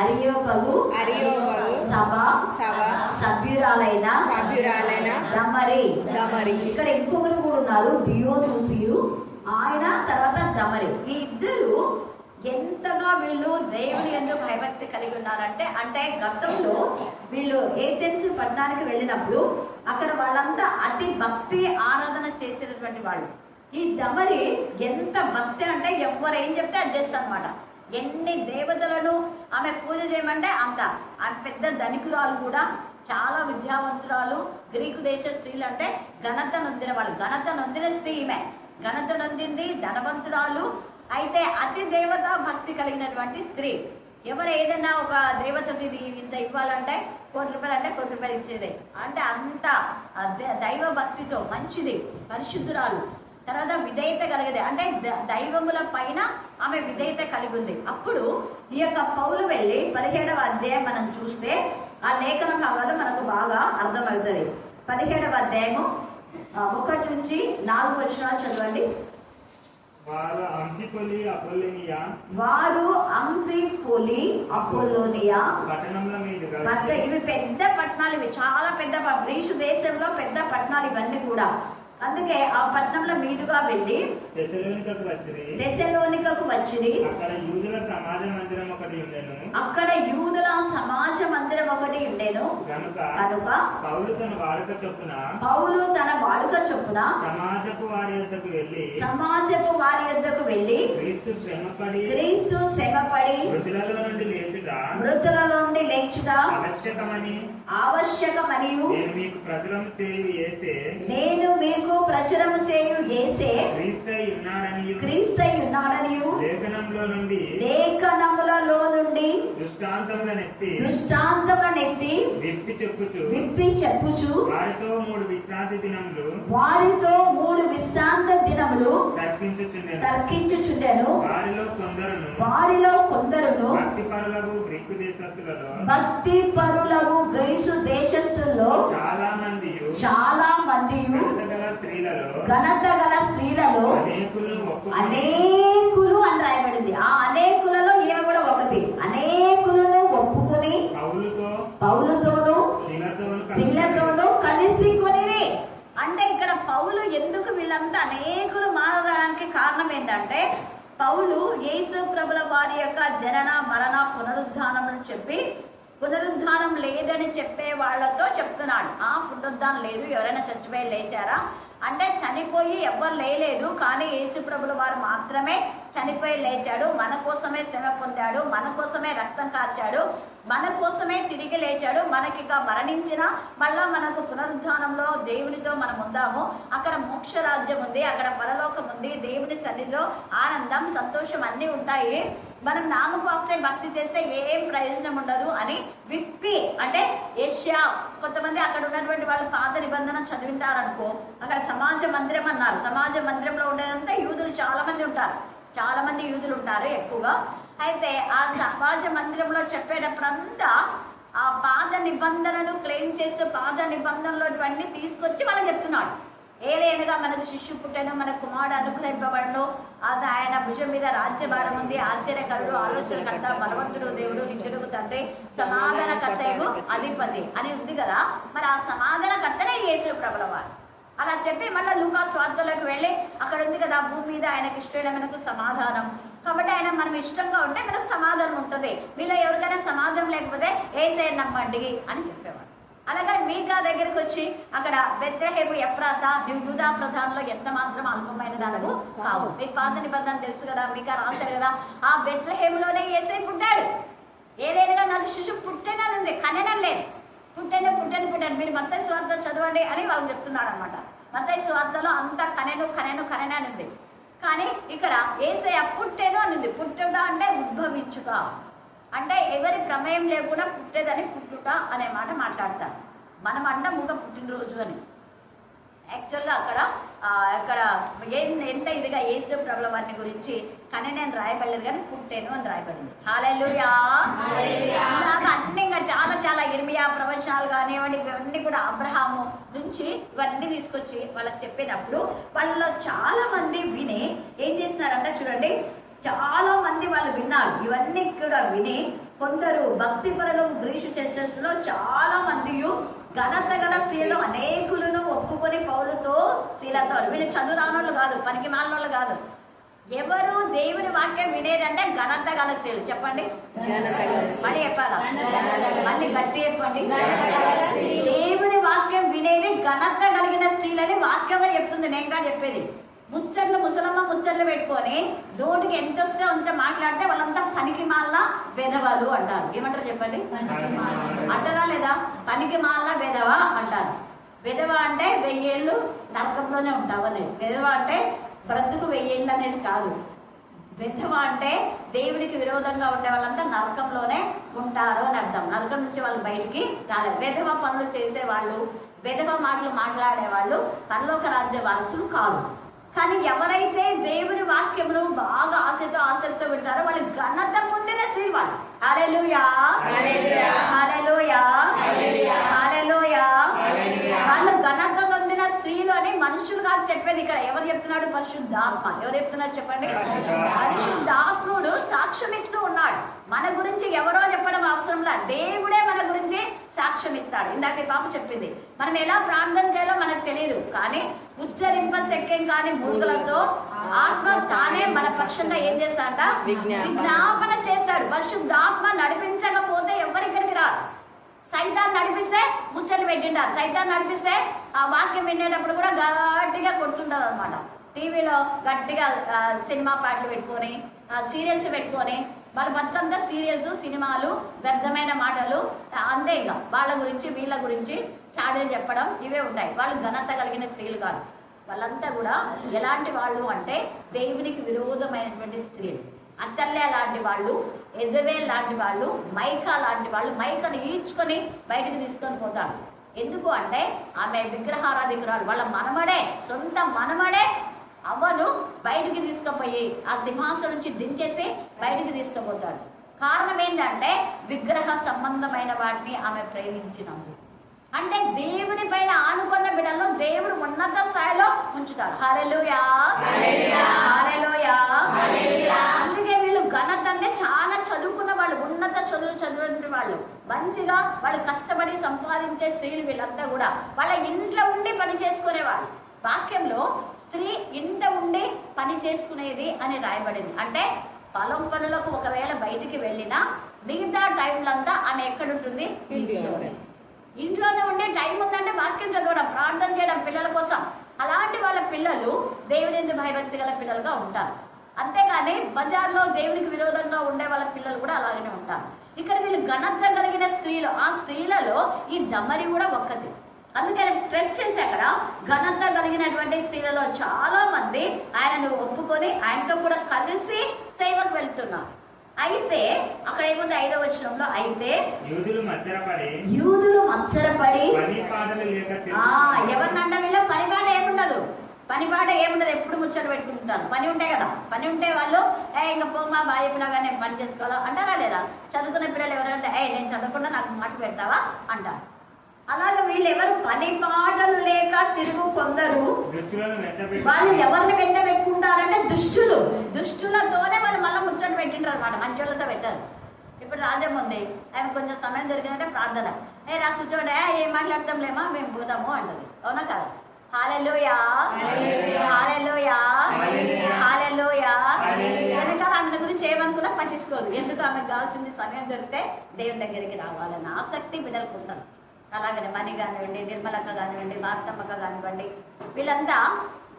అరియోపగు సభ సభ్యురాలైన దమరి. ఇక్కడ ఇంకొకరు కూడా ఉన్నారు, దియోనుసియు, ఆయన తర్వాత దమరి. ఈ ఇద్దరు ఎంతగా వీళ్ళు దేవుని యందు భయభక్తి కలిగి ఉన్నారంటే, అంటే గతంలో వీళ్ళు ఏథెన్స్ పట్టణానికి వెళ్ళినప్పుడు అక్కడ వాళ్ళంతా అతి భక్తి ఆరాధన చేసినటువంటి వాళ్ళు. ఈ దమరి ఎంత భక్తి అంటే ఎవరు ఏం చెప్తే అది చేస్తారు అనమాట. ఎన్ని దేవతలను ఆమె పూజ చేయమంటే అంత. ఆమె పెద్ద ధనికురాలు కూడా, చాలా విద్యావంతురాలు. గ్రీకు దేశ స్త్రీలు అంటే ఘనత నొందిన వాళ్ళు. ఘనత నొందిన స్త్రీ ఈమె. ఘనత నొందింది, ధనవంతురాలు. అయితే అతి దేవత భక్తి కలిగినటువంటి స్త్రీ. ఎవరు ఏదైనా ఒక దేవతకి ఇంత ఇవ్వాలంటే ₹1 అంటే ₹1 ఇచ్చేదే. అంటే అంత దైవ భక్తితో మంచిది, పరిశుద్ధురాలు. తర్వాత విధేయత కలిగేది, అంటే దైవముల పైన ఆమె విధేయత కలిగి ఉంది. అప్పుడు ఈ యొక్క పౌలు వెళ్ళి 17వ అధ్యాయం మనం చూస్తే ఆ లేఖన భాగాలు మనకు బాగా అర్థమవుతుంది. 17వ అధ్యాయము 1 నుంచి 4 వచనాలు చదవండి. వారు అంఫిపొలి అపోలోనియా పట్టణంలో మీదుగా, ఇవి పెద్ద పట్టణాలు, ఇవి చాలా పెద్ద గ్రీసు దేశంలో పెద్ద పట్టణాలు ఇవన్నీ కూడా. అందుకే ఆ పట్టణంలో మీదుగా వెళ్ళి తెస్సలోనికకు వచ్చిరి. అక్కడ యూదుల సమాజ మందిరం ఒకటి ఉండేను. కనుక పౌలు తన వాడుక చొప్పున సమాజపు వారి యొద్దకు వెళ్ళి క్రీస్తు శ్రమపడి మృతులలో నుండి లేచుట ఆవశ్యకమని నేను మీకు ప్రచురము చేయు యేసే క్రీస్తై ఉన్నాడనియు లేఖనములలో నుండి దృష్టాంతములనెత్తి విప్పి చెప్పుచు వారితో 3 విశ్రాంతి దినములు తర్కించుచుండెను. వారిలో కొందరును భక్తి పరులకు గ్రీసు దేశస్థుల్లో చాలా మంది ఘనత గల స్త్రీలలో అనేకులు అని రాయబడింది. ఆ అనేకులలో ఈమె కూడా ఒకటి. అనేకులను ఒప్పుకొని పౌలుతోనూ శీలతోనూ కలిసి కొనిరి. అంటే ఇక్కడ పౌలు ఎందుకు వీళ్ళంతా అనేకులు మారడానికి కారణం ఏంటంటే, పౌలు యేసు ప్రభుల వారి యొక్క జనన మరణ పునరుద్ధానములు చెప్పి, పునరుద్ధానం లేదని చెప్పే వాళ్లతో చెప్తున్నాడు. పునరుద్ధానం లేదు, ఎవరైనా చచ్చిపోయి లేచారా అంటే చనిపోయి ఎవ్వరు లేలేదు, కానీ యేసు ప్రభుల వారు మాత్రమే చనిపోయి లేచాడు. మన కోసమే శ్రమ పొందాడు, మన కోసమే రక్తం కార్చాడు, మన కోసమే తిరిగి లేచాడు. మనకి మరణించిన మళ్ళా మనకు పునరుద్ధానంలో దేవునితో మనం ఉందాము. అక్కడ మోక్ష రాజ్యం ఉంది, అక్కడ పరలోకం ఉంది, దేవుని సన్నిధిలో ఆనందం సంతోషం అన్నీ ఉంటాయి. మనం నామకాస్తే భక్తి చేస్తే ఏం ప్రయోజనం ఉండదు అని విప్పి, అంటే ఏషియా కొంతమంది అక్కడ ఉన్నటువంటి వాళ్ళు పాత నిబంధన చదివింటారనుకో, అక్కడ సమాజ మందిరం అన్నారు. సమాజ మందిరంలో ఉండేదంతా యూదులు చాలా మంది ఉంటారు ఎక్కువగా. అయితే ఆ సమాజ మందిరంలో చెప్పేటప్పుడంతా ఆ పాత నిబంధనను క్లెయిమ్ చేస్తూ పాత నిబంధనలో ఇవన్నీ తీసుకొచ్చి వాళ్ళకి చెప్తున్నాడు. ఏదైనగా మనకు శిష్యు పుట్టను, మన కుమారుడు అనుగ్రహింపబడను, అది ఆయన భుజం మీద రాజ్యభారం ఉంది, ఆశ్చర్యకరుడు, ఆలోచనకర్త, బలవంతుడు, దేవుడు, నిత్యుడు తండ్రి, సమాధానకర్తయు అధిపతి అని ఉంది కదా. మరి ఆ సమాధానకర్తనే యేసు ప్రభుల వారు. అలా చెప్పి మళ్ళీ లూకా స్వార్థలోకి వెళ్ళి అక్కడ ఉంది కదా, భూమి మీద ఆయనకి ఇష్టమైన మనకు సమాధానం. కాబట్టి ఆయన మనం ఇష్టంగా ఉంటే మనకు సమాధానం ఉంటుంది. మీలో ఎవరికైనా సమాధానం లేకపోతే యేసయ్యను నమ్మండి అని చెప్పేవాడు. అలాగే మీకా దగ్గరికి వచ్చి అక్కడ బెత్లెహేము ఎఫ్రాతా యూదా ప్రధానంలో ఎంత మాత్రం అల్పమైన దానము కావు. మీకు పాత నిబంధన తెలుసు కదా, మీకా రాశారు కదా. ఆ బెత్లెహేములోనే యేసయ్య పుట్టాడు. ఏదైనా నాకు శిశువు పుట్టేననుంది, కనడం లేదు. పుట్టెను. మీరు మత్తయి సువార్త చదవండి అని వాళ్ళు చెప్తున్నాడు అనమాట. మత్తయి సువార్తలో అంతా కనెను అని ఉంది. కానీ ఇక్కడ యేసయ్య పుట్టెను అని. పుట్టుట అంటే ఉద్భవించుట, అంటే ఎవరి ప్రమేయం లేకుండా పుట్టేదని పుట్టుట అనే మాట మాట్లాడతారు. మనం అంటాం ఒక పుట్టినరోజు అని. యాక్చువల్గా అక్కడ ఎంత ఇదిగా యేసు ప్రభుల వారిని గురించి కనెను రాయబడలేదు, కానీ పుట్టేను అని రాయబడింది. హల్లెలూయా. అన్ని ఇంకా చాలా ఇర్మియా ప్రవచనాలు కానివ్వండి, ఇవన్నీ కూడా అబ్రహాము నుంచి ఇవన్నీ తీసుకొచ్చి వాళ్ళకి చెప్పినప్పుడు వాళ్ళలో చాలా మంది విని ఏం చేస్తున్నారంటే చూడండి, చాలా మంది వాళ్ళు విన్నారు. ఇవన్నీ కూడా విని కొందరు భక్తి పరులు గ్రీసు చర్చలో చాలా మంది ఘనత గల స్త్రీలు అనేకులను ఒప్పుకొని పౌలుతో శీలతో, వీళ్ళు చదువు రానోళ్ళు కాదు, పనికి మాలినోళ్ళు కాదు, ఎవరు దేవుని వాక్యం వినేదంటే ఘనత గల స్త్రీలు. చెప్పండి, మళ్ళీ చెప్పాలా, మళ్ళీ గట్టి చెప్పండి. దేవుని వాక్యం వినేది ఘనత కలిగిన స్త్రీలని వాక్యమే చెప్తుంది. నేను చెప్పేది ముచ్చట్లు ముసలమ్మ ముచ్చట్లు పెట్టుకొని నోటికి ఎంత వస్తే అంత మాట్లాడితే వాళ్ళంతా పనికి మాల వెధవాలు అంటారు. ఏమంటారు చెప్పండి, అంటారా లేదా? పనికి మాల వెధవ అంటారు. వెధవ అంటే 1000 ఏళ్ళు నరకంలోనే ఉంటావని. వెధవ అంటే బ్రతుకు 1000 ఏళ్ళు అనేది కాదు. వెధవ అంటే దేవుడికి విరోధంగా ఉండే వాళ్ళంతా నరకంలోనే ఉంటారు అని అర్థం. నరకం నుంచి వాళ్ళు బయటికి రాలేదు. వెధవ పనులు చేసేవాళ్ళు, వెధవ మాటలు మాట్లాడేవాళ్ళు పరలోక రాజ్య వారసులు కాదు. కానీ ఎవరైతే దేవుని వాక్యమును బాగా ఆశతో వింటారో వాళ్ళు ఘనత పొందిన స్త్రీ వాళ్ళు. హల్లెలూయా, హల్లెలూయా, హల్లెలూయా. వాళ్ళు ఘనత పొందిన స్త్రీలు అని మనుషులు కాదు చెప్పేది. ఇక్కడ ఎవరు చెప్తున్నాడు? పరిశుద్ధాత్మ. ఎవరు చెప్తున్నారు చెప్పండి? పరిశుద్ధాత్ముడు సాక్ష్యం ఇస్తూ ఉన్నాడు. మన గురించి ఎవరో చెప్పడం అవసరంలా, దేవుడే మన గురించి సాక్ష్యం ఇస్తాడు. ఇందాక పాప చెప్పింది, మనం ఎలా ప్రార్థన చేయాలో మనకు తెలియదు, కానీ ఉచ్చరింప శక్యం కాని మూర్ఖులతో ఆత్మ తానే మన పక్షంగా ఏం చేస్తాడ? విజ్ఞాపన చేస్తాడు. పరిశుద్ధాత్మ నడిపించకపోతే ఎవరిక్కడికి రాదు. సైతాన్ నడిపిస్తే ముచ్చట్లు పెట్టింటారు. సైతాన్ నడిపిస్తే ఆ వాక్యం వినేటప్పుడు కూడా గట్టిగా కొడుతుంటారు అనమాట. టీవీలో గట్టిగా సినిమా పాటలు పెట్టుకొని, సీరియల్స్ పెట్టుకొని, వాళ్ళ మొత్తంగా సీరియల్స్, సినిమాలు, వ్యర్థమైన మాటలు అంతే. ఇక వాళ్ళ గురించి వీళ్ళ గురించి చాడీలు చెప్పడం ఇవే ఉంటాయి. వాళ్ళు ఘనత కలిగిన స్త్రీలు కాదు. వాళ్ళంతా కూడా ఎలాంటి వాళ్ళు అంటే దేవునికి విరోధమైనటువంటి స్త్రీలు. అత్తల్లే లాంటి వాళ్ళు, ఎజబేల్ లాంటి వాళ్ళు, మైకా లాంటి వాళ్ళు. మైకను ఈడ్చుకొని బయటకు తీసుకొని పోతాడు. ఎందుకు అంటే ఆమె విగ్రహారాధికురాలు. వాళ్ళ మనమడే, సొంత మనమడే అవ్వను బయటికి తీసుకుపోయి ఆ సింహాసనం నుంచి దించేసి బయటికి తీసుకుపోతాడు. కారణం ఏంటంటే విగ్రహ సంబంధమైన వాటిని ఆమె ప్రేమించినందుకు. అంటే దేవుని పైన ఆనుకున్న బిడ్డలను దేవుడు ఉన్నత స్థాయిలో ఉంచుతాడు. హల్లెలూయా, హల్లెలూయా. అందుకే వీళ్ళు ఘనత అంటే చాలా చదువుకున్న వాళ్ళు, ఉన్నత చదువుకున్న వాళ్ళు, మంచిగా వాళ్ళు కష్టపడి సంపాదించే స్త్రీలు వీళ్ళంతా కూడా. వాళ్ళ ఇంట్లో ఉండి పని చేసుకునేవాళ్ళు. వాక్యంలో స్త్రీ ఇంట ఉండి పని చేసుకునేది అని రాయబడింది. అంటే పొలం పనులకు ఒకవేళ బయటికి వెళ్ళినా మిగతా టైంలంతా ఆమె ఎక్కడుంటుంది? ఇంట్లోనే ఉండే టైం ఉందంటే వాక్యం చదవడం, ప్రార్థన చేయడం పిల్లల కోసం. అలాంటి వాళ్ళ పిల్లలు దేవుని భయభక్తి గల పిల్లలుగా ఉంటారు. అంతేగాని బజార్లో దేవునికి విరోధంగా ఉండే వాళ్ళ పిల్లలు కూడా అలాగనే ఉంటారు. ఇక్కడ వీళ్ళు ఘనత కలిగిన స్త్రీలు. ఆ స్త్రీలలో ఈ దమరి కూడా ఒక్కటి. అందుకని ప్రెసెన్స్ అక్కడ ఘనత కలిగినటువంటి స్త్రీలలో చాలా మంది ఆయనను ఒప్పుకొని ఆయనతో కూడా కలిసి సేవకు వెళ్తున్నారు. అయితే అక్కడ ఏముంది? 5వ వచనంలో, అయితే యూదులు మత్సరపడి ఎవరినంట వీళ్ళు పనిపాట ఏముండదు, ఎప్పుడు ముచ్చట పెట్టుకుంటారు. పని ఉంటే కదా, పని ఉంటే వాళ్ళు ఇంకా పోమా బాగా చెప్పినాగా నేను పని చేసుకోవాలా అంటారా లేదా? చదువుకున్న పిల్లలు ఎవరంటే నేను చదవకుండా నాకు మాట పెడతావా అంటారు. అలాగే వీళ్ళు ఎవరు పని పాటలు లేక తిరుగు కొందరు. వాళ్ళు ఎవరిని వెంట పెట్టుకుంటారంటే దుష్టులతోనే వాళ్ళు మళ్ళీ ముచ్చట పెట్టింటారు అనమాట. మంచోళ్ళతో పెట్టారు. ఇప్పుడు రాజ్యం ఉంది, ఆమె కొంచెం సమయం దొరికిందంటే ప్రార్థన, రా కూర్చోండి, ఏం మాట్లాడతాంలేమా మేము పోదాము అంటది. అవునా కదా? హల్లెలూయా, హల్లెలూయా, హల్లెలూయా. వెనకాల ఆమె గురించి ఏమనుకున్నా పట్టించుకోదు. ఎందుకు? ఆమెకు కావాల్సింది సమయం దొరికితే దేవుని దగ్గరికి రావాలని ఆసక్తి బిడ్డలకు ఉంటారు. అలాగనే మణి కానివ్వండి, నిర్మలక్క కానివ్వండి, మార్తమ్మక్క కానివ్వండి, వీళ్ళంతా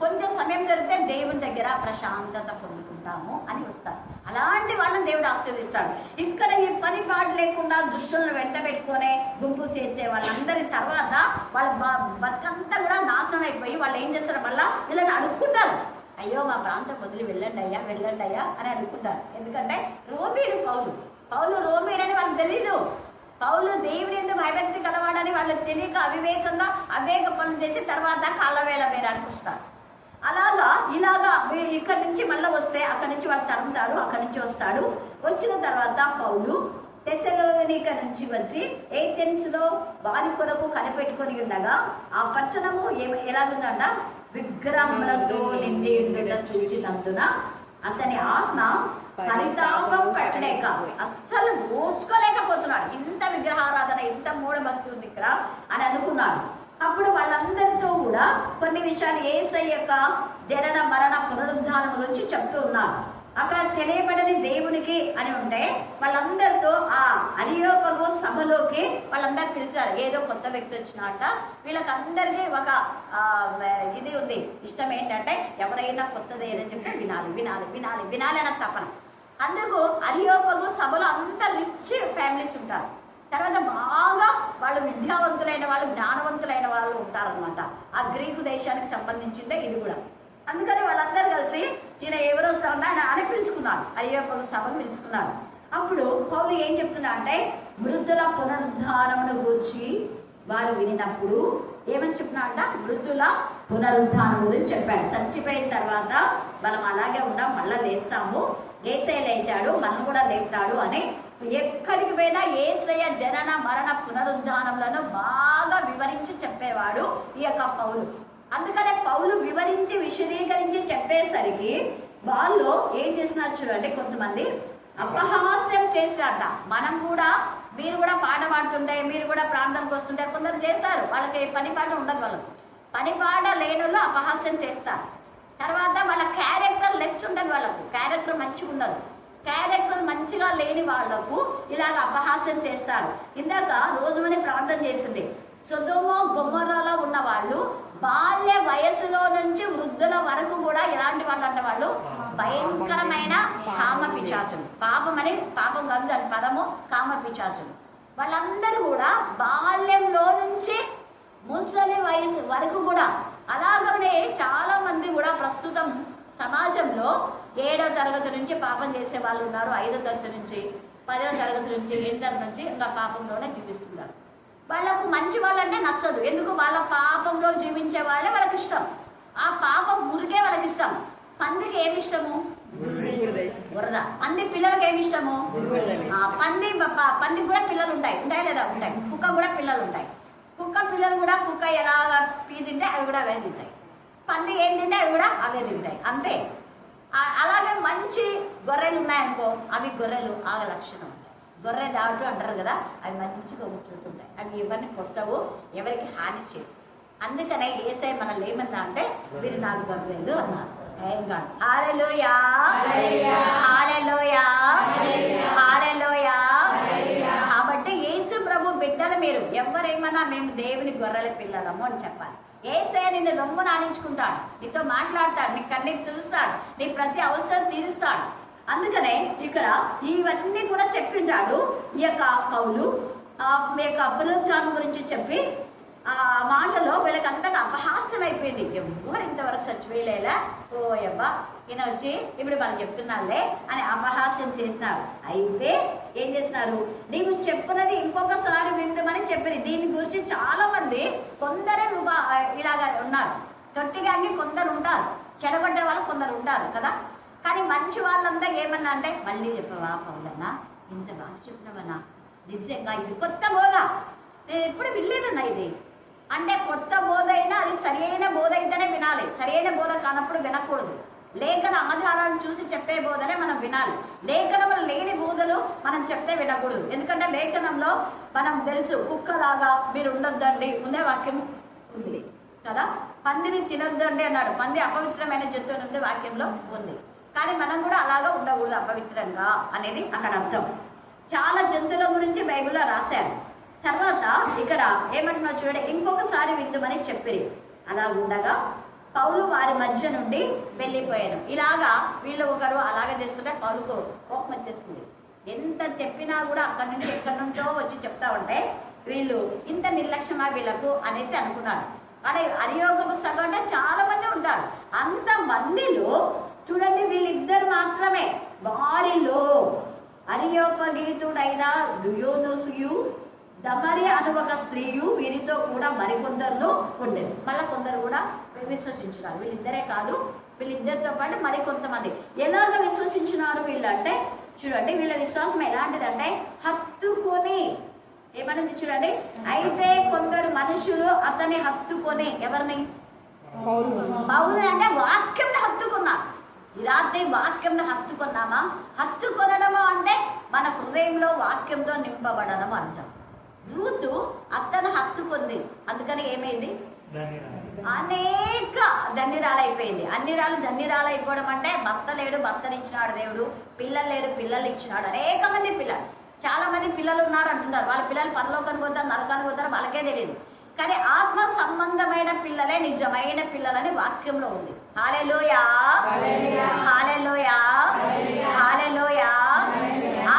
కొంచెం సమయం దొరికితే దేవుని దగ్గర ప్రశాంతత పొందుకుంటాము అని వస్తారు. అలాంటి వాళ్ళని దేవుడు ఆశీర్వదిస్తాడు. ఇక్కడ ఈ పని పాటు లేకుండా దుష్టులను వెంట పెట్టుకునే గుంపు చేసే వాళ్ళందరి తర్వాత వాళ్ళ బతుకంతా కూడా నాశనం అయిపోయి వాళ్ళు ఏం చేస్తారు? మళ్ళా వీళ్ళని అడుక్కుంటారు. అయ్యో మా ప్రాంతం వదిలి వెళ్ళండి అయ్యా అని అడుక్కుంటారు. ఎందుకంటే రోమీడు పౌలు రోమీడని వాళ్ళకి తెలీదు. పౌలు దేవుని ఎందుకు భయభక్తి కలవాడని వాళ్ళకి తెలియక అవివేక పనులు చేసి తర్వాత కాళ్ళవేళ వేరానికి వస్తారు. ఇలాగా ఇక్కడి నుంచి మళ్ళీ వస్తే అక్కడి నుంచి వాళ్ళు తరుముతారు. అక్కడి నుంచి వస్తాడు. వచ్చిన తర్వాత పౌలు తెస్సలోనిక నుంచి వచ్చి ఏథెన్స్ లో వారి కొరకు కనిపెట్టుకొని ఉండగా ఆ పట్టణము ఎలాగుందంట? విగ్రహములతో నిండి ఉండట చూచినందున అతని ఆత్మ పరితాపం పట్టలేక అస్సలు ఓర్చుకోలేకపోతున్నాడు. ఇంత విగ్రహారాధన, ఇంత మూఢభక్తి ఉంది ఇక్కడ అని అనుకున్నాడు. అప్పుడు వాళ్ళందరితో కూడా కొన్ని విషయాలు యేసయ్య యొక్క జనన మరణ పునరుద్ధానముల గురించి చెప్తూ ఉన్నారు. అక్కడ తెలియబడని దేవునికి అని ఉంటే వాళ్ళందరితో ఆ అరియోపగు సభలోకి వాళ్ళందరూ పిలిచారు. ఏదో కొత్త వ్యక్తి వచ్చినట్ట వీళ్ళకందరికీ ఒక ఇది ఉంది, ఇష్టం ఏంటంటే ఎవరైనా కొత్తది ఏదని చెప్తే వినాలి వినాలి వినాలి వినాలి అన్న తపన. అందుకు అరియోపగు సభలో అంత రిచ్ ఫ్యామిలీస్ ఉంటారు. తర్వాత బాగా వాళ్ళు విద్యావంతులైన వాళ్ళు, జ్ఞానవంతులైన వాళ్ళు ఉంటారనమాట. ఆ గ్రీకు దేశానికి సంబంధించిందే ఇది కూడా. అందుకని వాళ్ళందరూ కలిసి ఈయన ఎవరు వస్తారన్నా ఆయన అని పిలుచుకున్నారు, అరియోపగు సభను పిలుచుకున్నారు. అప్పుడు పౌలు ఏం చెప్తున్నా అంటే మృతుల పునరుద్ధానమును గురించి వారు వినినప్పుడు ఏమని చెప్పినా అంట, మృతుల పునరుద్ధానం గురించి చెప్పాడు. చచ్చిపోయిన తర్వాత మనం అలాగే ఉన్నాం, మళ్ళా లేస్తాము, ఏసయ్య లేచాడు మనం కూడా లేపుతాడు అని ఎక్కడికి పోయినా ఏసయ్య జనన మరణ పునరుద్ధానములను బాగా వివరించి చెప్పేవాడు ఈ యొక్క పౌలు. అందుకనే పౌలు వివరించి విశదీకరించి చెప్పేసరికి వాళ్ళు ఏం చేస్తున్నారు చూడండి, కొంతమంది అపహాస్యం చేశారట. మనం కూడా, మీరు కూడా పాట పాడుతుంటే, మీరు కూడా ప్రాంతానికి వస్తుంటే కొందరు చేస్తారు, వాళ్ళకి పని పాట ఉండదు, వాళ్ళకు పని పాట లేనులో అపహాస్యం చేస్తారు. తర్వాత వాళ్ళ క్యారెక్టర్ లెస్ ఉండదు, వాళ్ళకు క్యారెక్టర్ మంచిగా ఉండదు. క్యారెక్టర్ మంచిగా లేని వాళ్లకు ఇలాగ అపహాస్యం చేస్తారు. ఇందాక రోజుమని ప్రార్థన చేసింది, సొదొమ గొమొర్రాలో ఉన్న వాళ్ళు బాల్య వయసులో నుంచి వృద్ధుల వరకు కూడా ఎలాంటి వాళ్ళు అంటే వాళ్ళు భయంకరమైన కామ పిశాచులు. పాపమని, పాపం కాదు దాని పదము, కామ పిశాచులు. వాళ్ళందరూ కూడా బాల్యంలో నుంచి ముసలి వయసు వరకు కూడా అలాగనే చాలా మంది కూడా ప్రస్తుతం సమాజంలో 7వ తరగతి నుంచి పాపం చేసే వాళ్ళు ఉన్నారు, 5వ తరగతి నుంచి, 10వ తరగతి నుంచి, ఇంటర్ నుంచి ఇంకా పాపంలోనే జీవిస్తున్నారు. వాళ్ళకు మంచి వాళ్ళంటే నచ్చదు. ఎందుకు? వాళ్ళ పాపంలో జీవించే వాళ్ళే వాళ్ళకి ఇష్టం, ఆ పాపం మురికే వాళ్ళకి ఇష్టం. పందికి ఏమి ఇష్టము? బురద. పంది పిల్లలకి ఏమి ఇష్టము? పందికి కూడా పిల్లలు ఉంటాయి, ఉంటాయి లేదా? ఉంటాయి. కుక్క కూడా పిల్లలు ఉంటాయి. కుక్క పిల్లలు కూడా, కుక్క ఎలా పీ తింటే అవి కూడా అవే తింటాయి. పంది ఏం తింటే అవి కూడా అవే తింటాయి, అంతే. అలాగే మంచి గొర్రెలు ఉన్నాయనుకో, అవి గొర్రెలు ఆగ లక్షణం. గొర్రె దాటు అంటారు కదా, అవి మంచిగా కూర్చుంటుంటాయి, అవి ఎవరిని కొట్టవు, ఎవరికి హాని చేయవు. అందుకనే యేసయ్య మనల్ని ఏమన్నా అంటే మీరు నాకు గొర్రెలు అన్నారు. హల్లెలూయా హల్లెలూయా హల్లెలూయా. కాబట్టి యేసు ప్రభు బిడ్డలు మీరు ఎవరేమన్నా మేము దేవుని గొర్రెల పిల్లలము అని చెప్పాలి. యేసయ్య నిన్ను రొమ్ము నానించుకుంటాడు, నీతో మాట్లాడతాడు, నీ కన్నీటి తులుస్తాడు, నీ ప్రతి అవసరం తీరుస్తాడు. అందుకనే ఇక్కడ ఇవన్నీ కూడా చెప్పింటాడు ఈ యొక్క పౌలు. మీ యొక్క పునరుద్ధానం గురించి చెప్పి ఆ మాటలో వీళ్ళకి అంతగా అపహాస్యం అయిపోయింది. ఎవరు ఇంతవరకు చచ్చిపోయలేలా, ఓ అబ్బా ఈయన వచ్చి ఇప్పుడు వాళ్ళు చెప్తున్నారులే అని అపహాస్యం చేస్తున్నారు. అయితే ఏం చేస్తున్నారు, నీవు చెప్పినది ఇంకొకసారి విందుమని చెప్పింది. దీని గురించి చాలా మంది కొందరే ఇలాగా ఉన్నారు. తొట్టిగా కొందరు ఉంటారు, చెడగొట్టే వాళ్ళు కొందరు ఉంటారు కదా. కానీ మంచి వాళ్ళంతా ఏమన్నా అంటే మళ్ళీ చెప్పవా పౌలన్నా, ఇంత బాగా చెప్పినవన్నా, నిజంగా ఇది కొత్త బోధ, నేను ఎప్పుడు వినలేదన్నా ఇది అంటే. కొత్త బోధ అయినా అది సరైన బోధ అయితేనే వినాలి, సరైన బోధ కానప్పుడు వినకూడదు. లేఖన ఆధారాలను చూసి చెప్పే బోధనే మనం వినాలి. లేఖనంలో లేని బోధలు మనం చెప్తే వినకూడదు. ఎందుకంటే లేఖనంలో మనం తెలుసు, కుక్కలాగా మీరు ఉండొద్దండి ఉండే వాక్యం ఉంది కదా, పందిని తినొద్దండి అన్నాడు, పంది అపవిత్రమైన జంతువు ఉండే వాక్యంలో ఉంది. కానీ మనం కూడా అలాగా ఉండకూడదు అపవిత్రంగా అనేది అక్కడ అర్థం. చాలా జంతువుల గురించి బైబిల్లో రాశారు. తర్వాత ఇక్కడ ఏమంటున్నా చూడండి, ఇంకొకసారి విందుమని చెప్పిరి. అలా ఉండగా పౌలు వారి మధ్య నుండి వెళ్ళిపోయారు. ఇలాగా వీళ్ళు ఒకరు అలాగే చేస్తుంటే పౌలుకు కోపం వచ్చేసింది. ఎంత చెప్పినా కూడా అక్కడి నుంచి ఎక్కడి నుంచో వచ్చి చెప్తా ఉంటే వీళ్ళు ఇంత నిర్లక్ష్యమా వీళ్ళకు అనేసి అనుకున్నారు. కానీ అరియోగపు సగం అంటే చాలా మంది ఉంటారు. అంత మందిలో చూడండి వీళ్ళిద్దరు మాత్రమే, వారిలో అరియోపగీతుడైన దుయోనుసియు దమరి అను ఒక స్త్రీయు వీరితో కూడా మరికొందరు ఉండేది. మళ్ళీ కొందరు కూడా విశ్వసించినారు. వీళ్ళిద్దరే కాదు, వీళ్ళిద్దరితో పాటు మరికొంతమంది. ఎలాగ విశ్వసించినారు వీళ్ళు అంటే చూడండి, వీళ్ళ విశ్వాసం ఎలాంటిదంటే హత్తుకొని, ఏమన్నది చూడండి, అయితే కొందరు మనుషులు అతన్ని హత్తుకొని, ఎవరిని? పౌలు అంటే వాక్యంని హత్తుకున్నారు. ఈ రాత్రి వాక్యంను హత్తుకున్నామా? హత్తుకొనడము అంటే మన హృదయంలో వాక్యంతో నింపబడడం అంటాం. రూతు అత్తను హత్తుకుంది, అందుకని ఏమైంది? అనేక ధన్యురాలైపోయింది. అన్ని రాళ్ళు ధన్యురాలైపోవడం అంటే భర్త లేడు, భర్తనిచ్చినాడు దేవుడు, పిల్లలు లేరు, పిల్లలు ఇచ్చినాడు. అనేక మంది పిల్లలు, చాలా మంది పిల్లలు ఉన్నారు అంటున్నారు. వాళ్ళ పిల్లలు పరలోకానికి పోతారు, నరకానికి పోతారు, వాళ్ళకే తెలియదు. కానీ ఆత్మ సంబంధమైన పిల్లలే నిజమైన పిల్లలని వాక్యంలో ఉంది. హల్లెలూయా, హల్లెలూయా, హల్లెలూయా.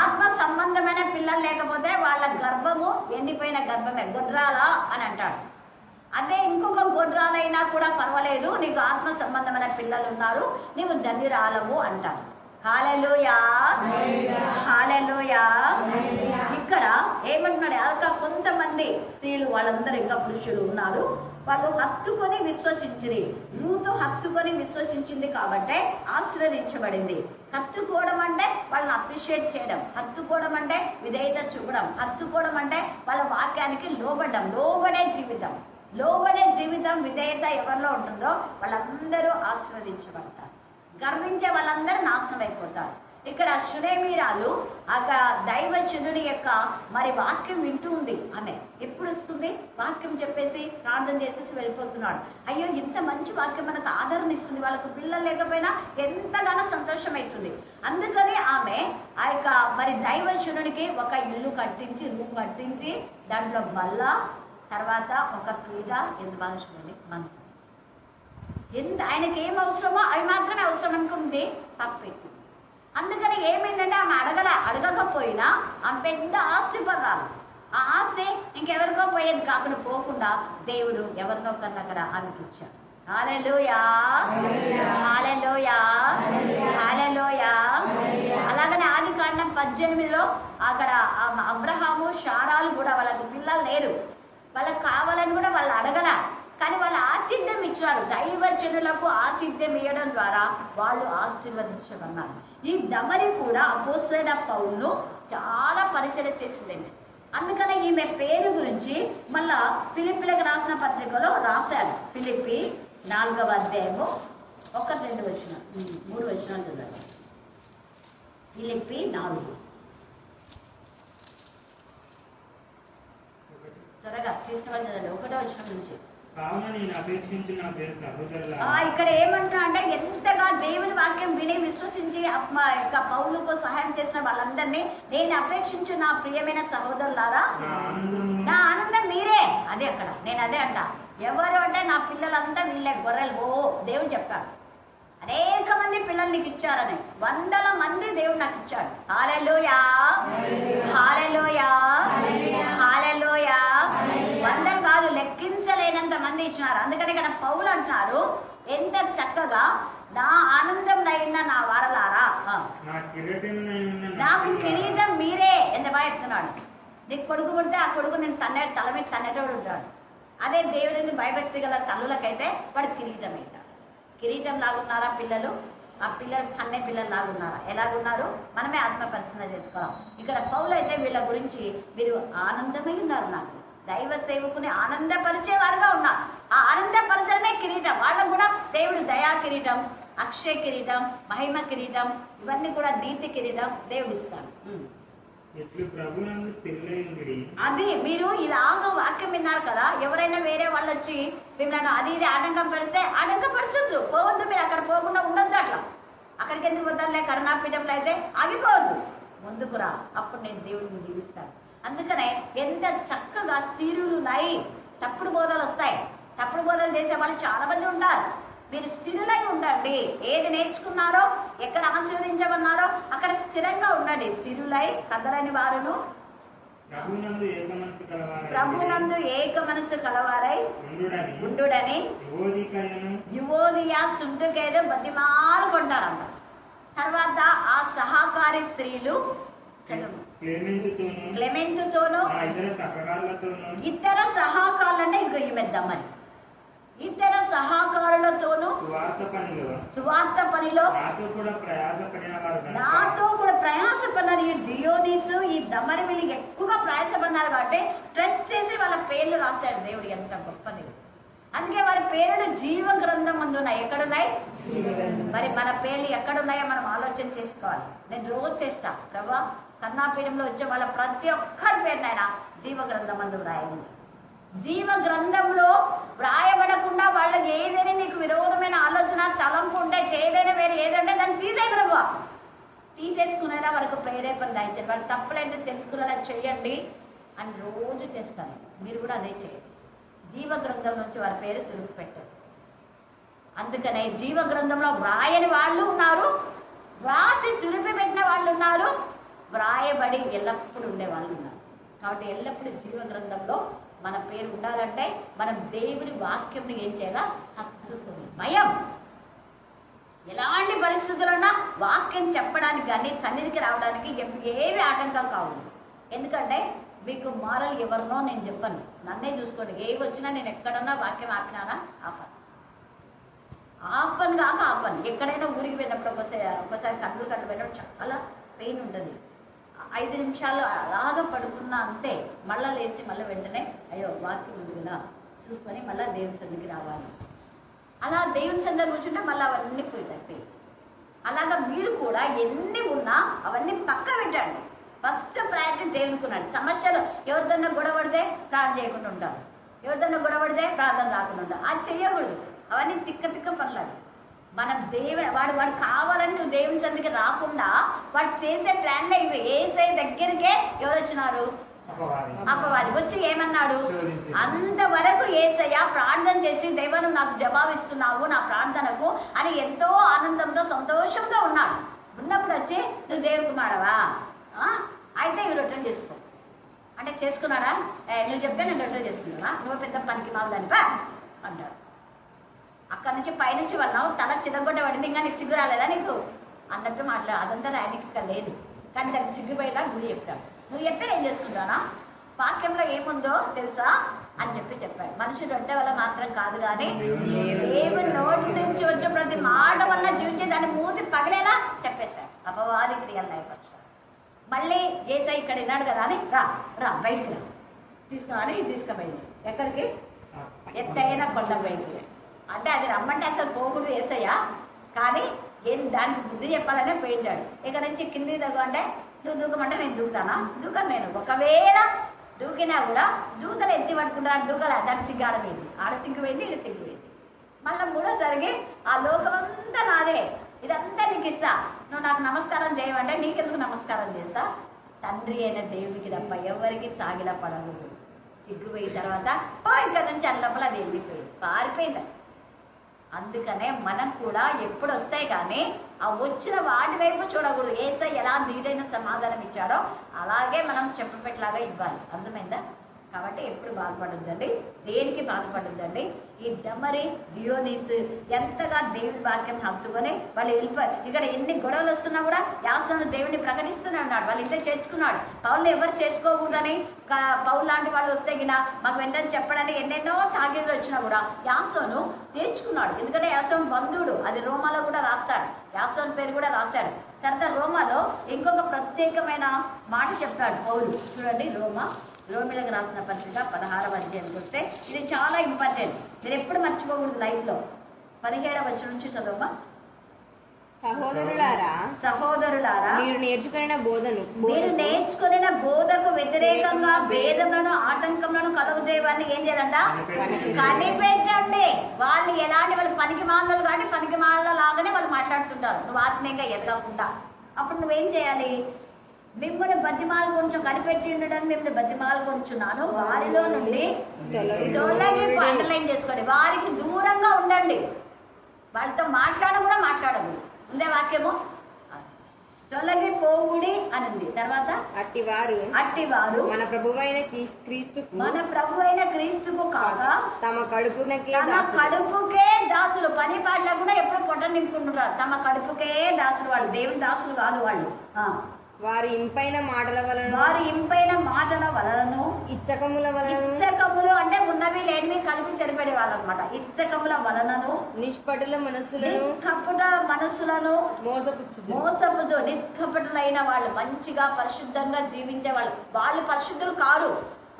ఆత్మ సంబంధమైన పిల్లలు లేకపోతే వాళ్ళ గర్భము ఎండిపోయిన గర్భమే, గొడ్రాల అని అంటాడు. అదే ఇంకొక గొడ్రాలైనా కూడా పర్వాలేదు, నీకు ఆత్మ సంబంధమైన పిల్లలు ఉన్నారు, నీవు ధన్యురాలవు అంటాడు. హల్లెలూయా, హల్లెలూయా. ఇక్కడ ఏమంటున్నాడు, ఇంకా కొంతమంది స్త్రీలు, వాళ్ళందరూ ఇంకా పురుషులు ఉన్నారు, వాళ్ళు హత్తుకొని విశ్వసించిరి. రూతు హత్తుకొని విశ్వసించింది కాబట్టే ఆశీర్వదించబడింది. హత్తుకోవడం అంటే వాళ్ళని అప్రిషియేట్ చేయడం, హత్తుకోవడం అంటే విధేయత చూపడం, హత్తుకోవడం అంటే వాళ్ళ వాక్యానికి లోబడడం, లోబడే జీవితం. లోబడే జీవితం, విధేయత ఎవరిలో ఉంటుందో వాళ్ళందరూ ఆశీర్వదించబడతారు. గర్వించే వాళ్ళందరూ నాశనం అయిపోతారు. ఇక్కడ శునేమీరాలు దైవజనుడి యొక్క మరి వాక్యం వింటూ ఉంది. ఆమె ఎప్పుడు వస్తుంది, వాక్యం చెప్పేసి ప్రార్థన చేసేసి వెళ్ళిపోతున్నాడు. అయ్యో, ఇంత మంచి వాక్యం మనకు ఆదరణ ఇస్తుంది, వాళ్ళకు పిల్లలు లేకపోయినా ఎంతగానో సంతోషం అవుతుంది. అందుకని ఆమె ఆ యొక్క మరి దైవజనుడికి ఒక ఇల్లు కట్టించి, రూమ్ కట్టించి, దాంట్లో బల్ల, తర్వాత ఒక పీట, ఎంత బాగా చూడండి, మంచం, ఎంత ఆయనకి ఏం అవసరమో అవి మాత్రమే అవసరం అనుకుంది, తప్పెట్టి. అందుకని ఏమైందంటే ఆమె అడగకపోయినా ఆమె పెద్ద ఆస్తి పర్రాలు. ఆ ఆస్తి ఇంకెవరికో పోయేది కాకుండా పోకుండా దేవుడు ఎవరినో కన్నా అక్కడ ఆమెకి ఇచ్చాడు. హల్లెలూయా, హల్లెలూయా, హల్లెలూయా. అలాగనే ఆదికాండం 18లో అక్కడ అబ్రహాము, శారాలు కూడా వాళ్ళకి పిల్లలు లేరు, వాళ్ళకి కావాలని కూడా వాళ్ళు అడగల, కానీ వాళ్ళు ఆతిథ్యం ఇచ్చారు. దైవజనులకు ఆతిథ్యం ఇవ్వడం ద్వారా వాళ్ళు ఆశీర్వదించబన్నారు. ఈ దమరి కూడా అపోస్తలుడైన పౌలును చాలా పరిచయం చేసిందండి. అందుకని ఈమె పేరు గురించి మళ్ళా ఫిలిప్పీలకు రాసిన పత్రికలో రాశారు. ఫిలిప్పీ 4వ అధ్యాయము 1-2 వచనాలు, 3 వచనాలు చదవండి. ఫిలిప్పీ 4, త్వరగా తీసుకుని చదవండి, 1వ వచనం నుంచి. ఇక్కడ ఏమంటున్నా అంటే, ఎంతగా దేవుని వాక్యం విని విశ్వసించి పౌలుకు సహాయం చేసిన వాళ్ళందరినీ నేను అపేక్షించు నా ప్రియమైన సహోదరులారా, నా ఆనందం మీరే. అదే అక్కడ నేను అదే అంట, ఎవరు అంటే నా పిల్లలంతా వీళ్ళే గొర్రెలు. ఓ దేవుడు చెప్పాడు, అనేక మంది పిల్లలు నీకు ఇచ్చారని, 100 మంది దేవుడు నాకు ఇచ్చాడు. హల్లెలూయా, హల్లెలూయా, హల్లెలూయా. 100 కాదు, లెక్కించలేనంత మంది ఇచ్చినారు. అందుకని ఇక్కడ పౌలు అంటున్నారు, ఎంత చక్కగా నా ఆనందం అయిన నా వారలారా, నాకు కిరీటం మీరే. ఎంత బాగా చెప్తున్నాడు, నీకు కొడుకు పుడితే ఆ కొడుకు నేను తల మీద తన్నేటోడు ఉంటాడు. అదే దేవుడిని భయభక్తి గల తల్లులకైతే వాడు కిరీటం అవుతాడు. కిరీటం లాగున్నారా పిల్లలు? ఆ పిల్లలు కన్నే పిల్లలు లాగున్నారా? ఎలాగున్నారు? మనమే ఆత్మ పరిశీలన చేసుకోవాలి. ఇక్కడ పౌలు అయితే వీళ్ళ గురించి మీరు ఆనందమై ఉన్నారు, నాకు దైవ సేవకుని ఆనందపరిచేవారుగా ఉన్నారు. ఆ ఆనందపరచడమే కిరీటం. వాళ్ళకు కూడా దేవుడు దయా కిరీటం, అక్షయ కిరీటం, మహిమ కిరీటం, ఇవన్నీ కూడా నీతి కిరీటం దేవుడు ఇస్తాడు. అది మీరు ఇలాగ వాక్యం విన్నారు కదా, ఎవరైనా వేరే వాళ్ళు వచ్చి మిమ్మల్ని అది ఇది ఆటంకం పెడితే ఆటంకపరచొద్దు, పోవద్దు. మీరు అక్కడ పోకుండా ఉండొద్దు. అట్లా అక్కడికి ఎందుకు వద్దాలే, కరుణాపీఠంలో అయితే ఆగిపోవద్దు, ముందుకు రా, అప్పుడు నేను దేవుడిని దీవిస్తాను. అందుకనే ఎంత చక్కగా స్థిరులున్నాయి. తప్పుడు బోధలు వస్తాయి, తప్పుడు బోధలు చేసే వాళ్ళు చాలా మంది ఉంటారు. మీరు స్థిరులై ఉండండి. ఏది నేర్చుకున్నారో, ఎక్కడ ఆశీర్వదించబన్నారో అక్కడ స్థిరంగా ఉండండి. స్థిరులై కదలని వారును ప్రభునందు ఏక మనసు కలవారై ఉండుడని యువోదియా చుంటుకేదో బతిమాలు కొంటారంట. తర్వాత ఆ సహకారి స్త్రీలు క్లెమెంతుతోను ఇతర సహకారులంటే ఇంకో ఈమె దమని, ఇతర సహకారులతోనూ సువార్త పనిలో నాతో కూడా ప్రయాసపడినారు. ఈ దియోనీసు, ఈ దమరి వీళ్ళు ఎక్కువగా ప్రయాసపడినారు కాబట్టి ట్రెస్ట్ చేసి వాళ్ళ పేర్లు రాశాడు దేవుడు. ఎంత గొప్పది! అందుకే వారి పేర్లు జీవ గ్రంథం ముందు ఉన్నాయి. ఎక్కడున్నాయి? మరి మన పేర్లు ఎక్కడున్నాయో మనం ఆలోచన చేసుకోవాలి. నేను రోజు చేస్తా, ప్రభా కన్నాపీఠంలో వచ్చే వాళ్ళ ప్రతి ఒక్కరి పేరునైనా జీవ గ్రంథం ముందు రాయండి. జీవ గ్రంథంలో వ్రాయబడకుండా వాళ్ళకి ఏదైనా నీకు విరోధమైన ఆలోచన తలంపు ఉంటే ఏదైనా వేరే ఏదంటే దాన్ని తీసేయగలవా, తీసేసుకునేలా వరకు ప్రేరేపణ దాయించండి. వాళ్ళు తప్పులంటే తెలుసుకునేలా చేయండి అని రోజు చేస్తాను. మీరు కూడా అదే చేయండి. జీవ గ్రంథం నుంచి వారి పేరు తిరుగు పెట్టారు. అందుకనే జీవ గ్రంథంలో వ్రాయని వాళ్ళు ఉన్నారు, వ్రాసి తురిపి పెట్టిన వాళ్ళు ఉన్నారు, వ్రాయబడి ఎల్లప్పుడూ ఉండే వాళ్ళు ఉన్నారు. కాబట్టి ఎల్లప్పుడూ జీవ గ్రంథంలో మన పేరు ఉండాలంటే మనం దేవుని వాక్యంని ఏం చేయాలా, హత్తుకొని భయం. ఎలాంటి పరిస్థితులున్నా వాక్యం చెప్పడానికి కానీ సన్నిధికి రావడానికి ఏవి ఆటంకం కావు. ఎందుకంటే మీకు మారల్ ఎవరినో నేను చెప్పను, నన్నే చూసుకోండి. ఏవి వచ్చినా నేను ఎక్కడన్నా వాక్యం ఆపినానా ఆపను కాక ఆపను. ఎక్కడైనా ఊరికి వెళ్ళినప్పుడు ఒకసారి కళ్ళు పోయినప్పుడు చాలా పెయిన్ ఉంటుంది. 5 నిమిషాలు అలాగా పడుకున్నా అంతే, మళ్ళీ లేచి మళ్ళీ వెంటనే అయ్యో వాక్యం ఉంది కదా చూసుకొని మళ్ళీ దేవుని సన్నిధికి రావాలి. అలా దేవుని సన్నిధికి కూర్చుంటే మళ్ళీ అవన్నీ పోయినట్టే. అలాగా మీరు కూడా ఎన్ని ఉన్నా అవన్నీ పక్క పెట్టండి. ఫస్ట్ ప్రయారిటీ దేవునుకున్నాడు. సమస్యలు ఎవరిదన్నా గొడవడితే ప్రార్థన చేయకుండా ఉంటారు, ఎవరిదన్నా గొడవడితే ప్రార్థన రాకుండా ఉంటారు. అది చెయ్యకూడదు. అవన్నీ తిక్క పనులు. మనం వాడు కావాలని నువ్వు దేవుని సన్నిధికి రాకుండా వాడు చేసే ప్లాన్లే ఇవి. ఏసై దగ్గరికే ఎవరు వచ్చినారు, అపవాది వచ్చి ఏమన్నాడు, అంతవరకు ఏసయ్య ప్రార్థన చేసి దేవను నాకు జవాబిస్తున్నావు నా ప్రార్థనకు అని ఎంతో ఆనందంతో సంతోషంతో ఉన్నాడు. ఉన్నప్పుడు వచ్చి నువ్వు దేవునికి మాడవా, అయితే ఇవి రొట్టెలు చేసుకో అంటే చేసుకున్నాడా, నువ్వు చెప్తే నేను రొట్టెలు చేసుకున్నావా, నువ్వు పెద్ద పనికి మావుదానిపా అంటాడు. అక్కడి నుంచి పైనుంచి వన్నావు, తల చిన్నగొడ్డ పడింది, ఇంకా నీకు సిగ్గు రాలేదా నీకు అన్నట్టు మాట్లాడు. అదంతా రాయనికి ఇక్కడ లేదు, కానీ దానికి సిగ్గుపోయేలా నువ్వు చెప్తావు. నువ్వు చెప్తే నేను చేసుకుంటానా, వాక్యంలో ఏముందో తెలుసా అని చెప్పాడు. మనుషులు రొట్టె వల్ల మాత్రం కాదు కానీ దేవుని నోటి నుంచి వచ్చే ప్రతి మాట వల్ల జీవించే దాన్ని మూతి పగిలేలా చెప్పేశాడు. అపవాది క్రియలు నయపరచాడు. మళ్ళీ ఏసై ఇక్కడ విన్నాడు కదా అని రా బయటికి రా తీసుకుని తీసుకుపోయింది. ఎక్కడికి, ఎత్తైన కొండ బయటికి. అంటే అది రమ్మంటే అసలు పోకూడదు ఏసయ్య, కానీ దానికి బుద్ధి చెప్పాలనే పోయించాడు. ఇక నుంచి కిందికి తగ్గు అంటే నువ్వు దూకమంటే నేను దూకుతానా, దూకను నేను. ఒకవేళ దూకినా కూడా దూకలు ఎత్తి పట్టుకుంటాను, దూకలే దాన్ని సిగ్గాడపోయింది. ఆడ సిగ్గుపోయింది, ఇది సిగ్గుపోయింది. మళ్ళీ మూడోసారికి ఆ లోకమంతా నాదే, ఇదంతా నీకు ఇస్తా, నువ్వు నాకు నమస్కారం చేయమంటే నీకెందుకు నమస్కారం చేస్తా, తండ్రి అయిన దేవుడికి తప్ప ఎవరికి సాగిల పడకూడదు. సిగ్గుపోయిన తర్వాత ఇక్కడ నుంచి అల్లపల అది వెళ్ళిపోయింది, పారిపోయింది. అందుకనే మనం కూడా ఎప్పుడు వస్తాయి కానీ ఆ వచ్చిన వాటి వైపు చూడకూడదు. ఏసై ఎలా నీడైన సమాధానం ఇచ్చాడో అలాగే మనం చెప్పపెట్టలాగా ఇవ్వాలి. అర్థమైందా? కాబట్టి ఎప్పుడు బాధపడద్దండి, దేనికి బాధపడద్దండి. ఈ డమరి దియోనీస్ ఎంతగా దేవుని వాక్యం హత్తుకొని వాళ్ళు వెళ్ళిపోయారు. ఇక్కడ ఎన్ని గొడవలు వస్తున్నా కూడా యాసోను దేవుని ప్రకటిస్తూనే ఉన్నాడు. వాళ్ళు ఇంట్లో చేర్చుకున్నాడు. పౌలు ఎవరు చేర్చుకోకూడదని, పౌలు లాంటి వాళ్ళు వస్తే గిన మాకు వెంటనే చెప్పడానికి ఎన్నెన్నో తాగీదులు వచ్చినా కూడా యాసోను తీర్చుకున్నాడు. ఎందుకంటే యాసోను బంధువుడు. అది రోమాలో కూడా రాస్తాడు, యాసోను పేరు కూడా రాశాడు. తర్వాత రోమాలో ఇంకొక ప్రత్యేకమైన మాట చెప్తాడు పౌలు. చూడండి, రోమిలకు రాసిన పత్రిక 16వ అధ్యాయానికి వస్తే ఇది చాలా ఇంపార్టెంట్, మీరు ఎప్పుడు మర్చిపోకూడదు లైఫ్లో. 17వ వచనం నుంచి చదవమా. సహోదరులారా మీరు నేర్చుకున్న బోధకు వ్యతిరేకంగా భేదములను ఆటంకములను కలుగుజేయవాన్ని ఏం చేయాలంట, కనిపెట్టండి. వాళ్ళు ఎలాంటి వాళ్ళు పనికి మాలలు కానీ పనికి మాల లాగానే వాళ్ళు మాట్లాడుతుంటారు, నువ్వు ఆత్మీయంగా ఎదగకుండా. అప్పుడు నువ్వేం చేయాలి, మిమ్మల్ని బతిమాలు కొంచెం కనిపెట్టి ఉండడానికి మిమ్మల్ని బతిమాలు కొంచున్నాను, వారిలో నుండి తొలగి అండర్లైన్ చేసుకోండి. వారికి దూరంగా ఉండండి, వాళ్ళతో కూడా మాట్లాడదు. ఉందే వాక్యము, తొలగిపోవుడి అని ఉంది. తర్వాత అట్టివారు మన ప్రభువైన క్రీస్తుకు కాక తమ కడుపుకే దాసులు. పని పాటలు కూడా ఎప్పుడు పొట్ట నింపుకుంటున్నారు, తమ కడుపుకే దాసులు. వాళ్ళు దేవుని దాసులు కాదు వాళ్ళు. వారి ఇంపైన మాటల వలన ఇచ్చకములు అంటే ఉన్నవి లేనివి కలిపి చెరిపడే వాళ్ళు అనమాట. ఇచ్చకముల వలనను నిష్పటుల మనస్సులను మోసపుచ్చు. నిష్కపటులైన వాళ్ళు మంచిగా పరిశుద్ధంగా జీవించే వాళ్ళు పరిశుద్ధులు కాదు,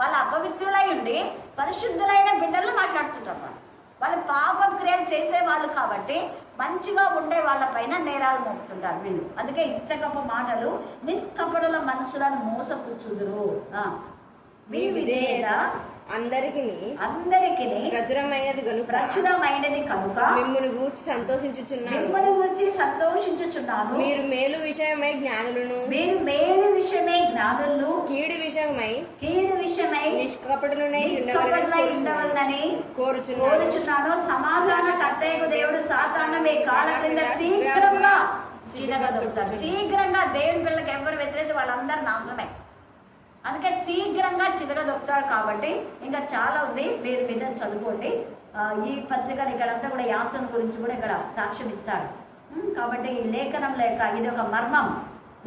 వాళ్ళు అపవిత్రులై ఉండి పరిశుద్ధులైన బిడ్డలు మాట్లాడుతుంటారు. వాళ్ళు పాప క్రియలు చేసే వాళ్ళు కాబట్టి మంచిగా ఉండే వాళ్ళ పైన నేరాలు మోపుతుంటారు వీళ్ళు. అందుకే ఇచ్చకపు మాటలు నిష్కపటుల మనసులను మోసపుచ్చుదురు. మీ విధేయత అందరికి ప్రచురమైనది కనుక మిమ్మును గూర్చి సంతోషించుచున్నాను. మీరు మేలు విషయమై జ్ఞానులను కీడు విషయమై నిష్కపటులనై ఉండవలెనని కోరుచున్నాను. సమాధాన కర్తయ్యకు దేవుడు సాతాను మీ కాళ్ళ క్రింద శీఘ్రంగా చిరగదొక్కుతాడు. శీఘ్రంగా దేవుని పిల్లలకు ఎవరు వ్యతిరేక వాళ్ళందరూ నాశనమే. అందుకే శీఘ్రంగా చిరగదొక్కుతాడు. కాబట్టి ఇంకా చాలా ఉంది, మీరు మీద చదువుకోండి. ఈ పత్రికను ఇక్కడంతా కూడా యాసన గురించి కూడా ఇక్కడ సాక్ష్యం ఇస్తాడు. కాబట్టి ఈ లేఖనం లేక ఇది ఒక మర్మం.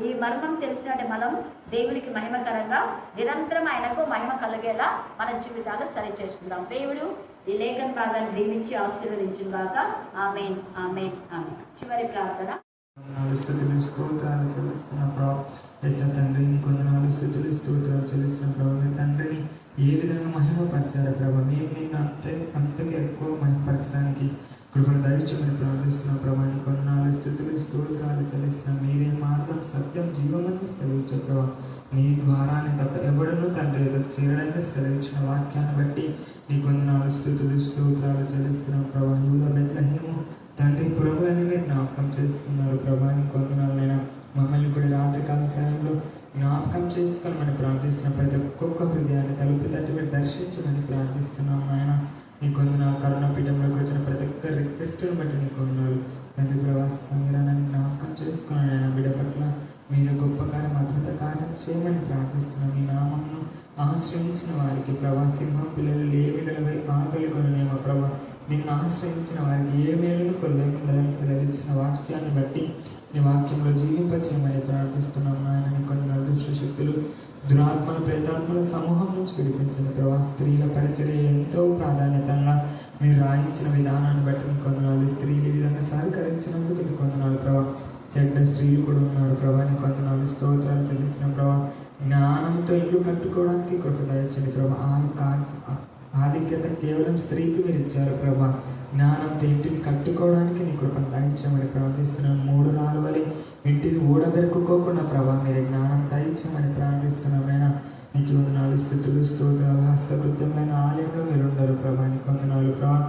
ఈ మర్మం తెలిసినట్టు మనం దేవుడికి మహిమకరంగా నిరంతరం ఆయనకు మహిమ కలిగేలా మన జీవితాలు సరి చేసుకుందాం. దేవుడు ఈ లేఖన భాగాన్ని దీవించి ఆశీర్వదించుగాక. ఆమేన్, ఆమేన్, ఆమేన్. చివరి ప్రార్థన. స్తుతులు స్తోత్రాలు చెల్లిస్తున్న ప్రభు. యేసు తండ్రి నీ కొందనాలు స్తుతులు స్తోత్రాలు చెల్లిస్తున్న ప్రభు. మీ తండ్రిని ఏ విధంగా మహిమపరిచారు ప్రభు. మేము నేను అంతకు ఎక్కువ మహిమపరచడానికి కృపను దయచేయమని ప్రార్థిస్తున్న ప్రభు. నీ కొందనాలు స్తుతులు స్తోత్రాలు చెల్లిస్తున్న మీరే మార్గం సత్యం జీవమని సెలవించే ప్రభు. నీ ద్వారానే తప్ప ఎవడనూ తండ్రి ఎదురు చేరడానికి సెలవించిన వాక్యాన్ని బట్టి నీ కొందనాలు స్తుతులు స్తోత్రాలు చెల్లిస్తున్న ప్రభు. యూద బెత్లెహేము తండ్రి పురములని మీరు జ్ఞాపకం చేసుకున్నారు ప్రభా. నీ కొందనాలైనా మమ్మల్ని కూడా రాత్రికాల సమయంలో జ్ఞాపకం చేసుకొని మనం ప్రార్థిస్తున్నాం. ప్రతి ఒక్కొక్క హృదయాన్ని తలుపు తట్టి మీరు దర్శించమని ప్రార్థిస్తున్నాం. ఆయన నీ కొందనాలు కరోనా పీఠంలోకి వచ్చిన ప్రతి ఒక్క రిక్వెస్ట్ని బట్టి నీ కొందనాలు తండ్రి ప్రవాస సమీరాన్ని జ్ఞాపకం చేసుకున్నాను. ఆయన బిడ్డ పట్ల మీరు గొప్ప కార్యం అద్భుత కార్యం చేయమని ప్రార్థిస్తున్నాం. మీ నామమును ఆశ్రయించిన వారికి ప్రభా, సింహం పిల్లలు లేవిడలపై ఆకలి కొనలేమో ప్రభా. నిన్ను ఆశ్రయించిన వారికి ఏ మేలును కొలదని సెలవిచ్చిన వాక్యాన్ని బట్టి నీ వాక్యంలో జీవింపచేయమని ప్రార్థిస్తున్నాం. ఆయన నీ కొన్ని దుష్ట శక్తులు దురాత్మల ప్రేతాత్మల సమూహం నుంచి విడిపించిన ప్రభా. స్త్రీల పరిచర్య ఎంతో ప్రాధాన్యతగా మీరు రాయించిన విధానాన్ని బట్టి నీ కొందనాలు. స్త్రీలు ఈ విధంగా సహకరించినందుకు నీ కొందనాలు ప్రభా. చెడ్డ స్త్రీలు కూడా ఉన్నారు ప్రభా. నీ కొందనాలు స్తోత్రాలు చెల్లిస్తున్న ప్రభా. జ్ఞానంతో ఇల్లు కట్టుకోవడానికి కృప దయచేయండి ప్రభా. ఆధిక్యత కేవలం స్త్రీకి మీరు ఇచ్చారు ప్రభా. జ్ఞానంతో ఇంటిని కట్టుకోవడానికి నీ కృపను దయచేయమని ప్రార్థిస్తున్నాను. 3 రాళ్ళవలె ఇంటిని ఊడబెరుకోకుండా ప్రభా మీరు జ్ఞానం దయచేయమని ప్రార్థిస్తున్నామైనా. నీకు వందనాలు స్తుతులు స్తోత్రాలు. హస్తకృత్యమైన ఆలయంలో మీరు ఉండరు ప్రభా. నీకు వందనాలు ప్రభా.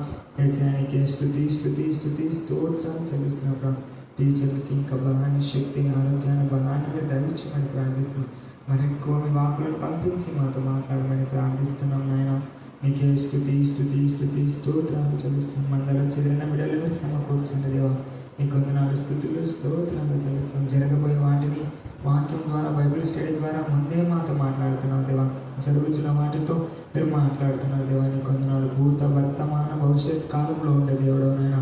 ఏసానికి స్తుతి స్తుతి స్తుతి స్తోత్రాలు చెల్లిస్తున్న ప్రభా. టీచర్లకి ఇంకా బలాన్ని, శక్తిని, ఆరోగ్యాన్ని, బలాన్ని మీరు దయచేయమని ప్రార్థిస్తున్నాం. మరి ఎక్కువ మీ వాకులను పంపించి మాతో మాట్లాడమని ప్రార్థిస్తున్నాం. నాయన నీకే స్తుతి స్తుతి స్తుతి స్తోత్రాలు చెల్లిస్తున్నాం. మందలో చెదిరిన బిడ్డలు మీరు సమకూర్చండి దేవా. నీకు వందనాలు స్తుతులు స్తోత్రాలు చెల్లిస్తున్నాం. జరగబోయే వాటిని వాక్యం ద్వారా, బైబిల్ స్టడీ ద్వారా ముందే మాతో మాట్లాడుతున్నాం దేవా. జరుగుతున్న వాటితో మీరు మాట్లాడుతున్నారు దేవా. నీకు వందనాలు. భూత వర్తమాన భవిష్యత్ కాలంలో ఉండే దేవుడు నాయన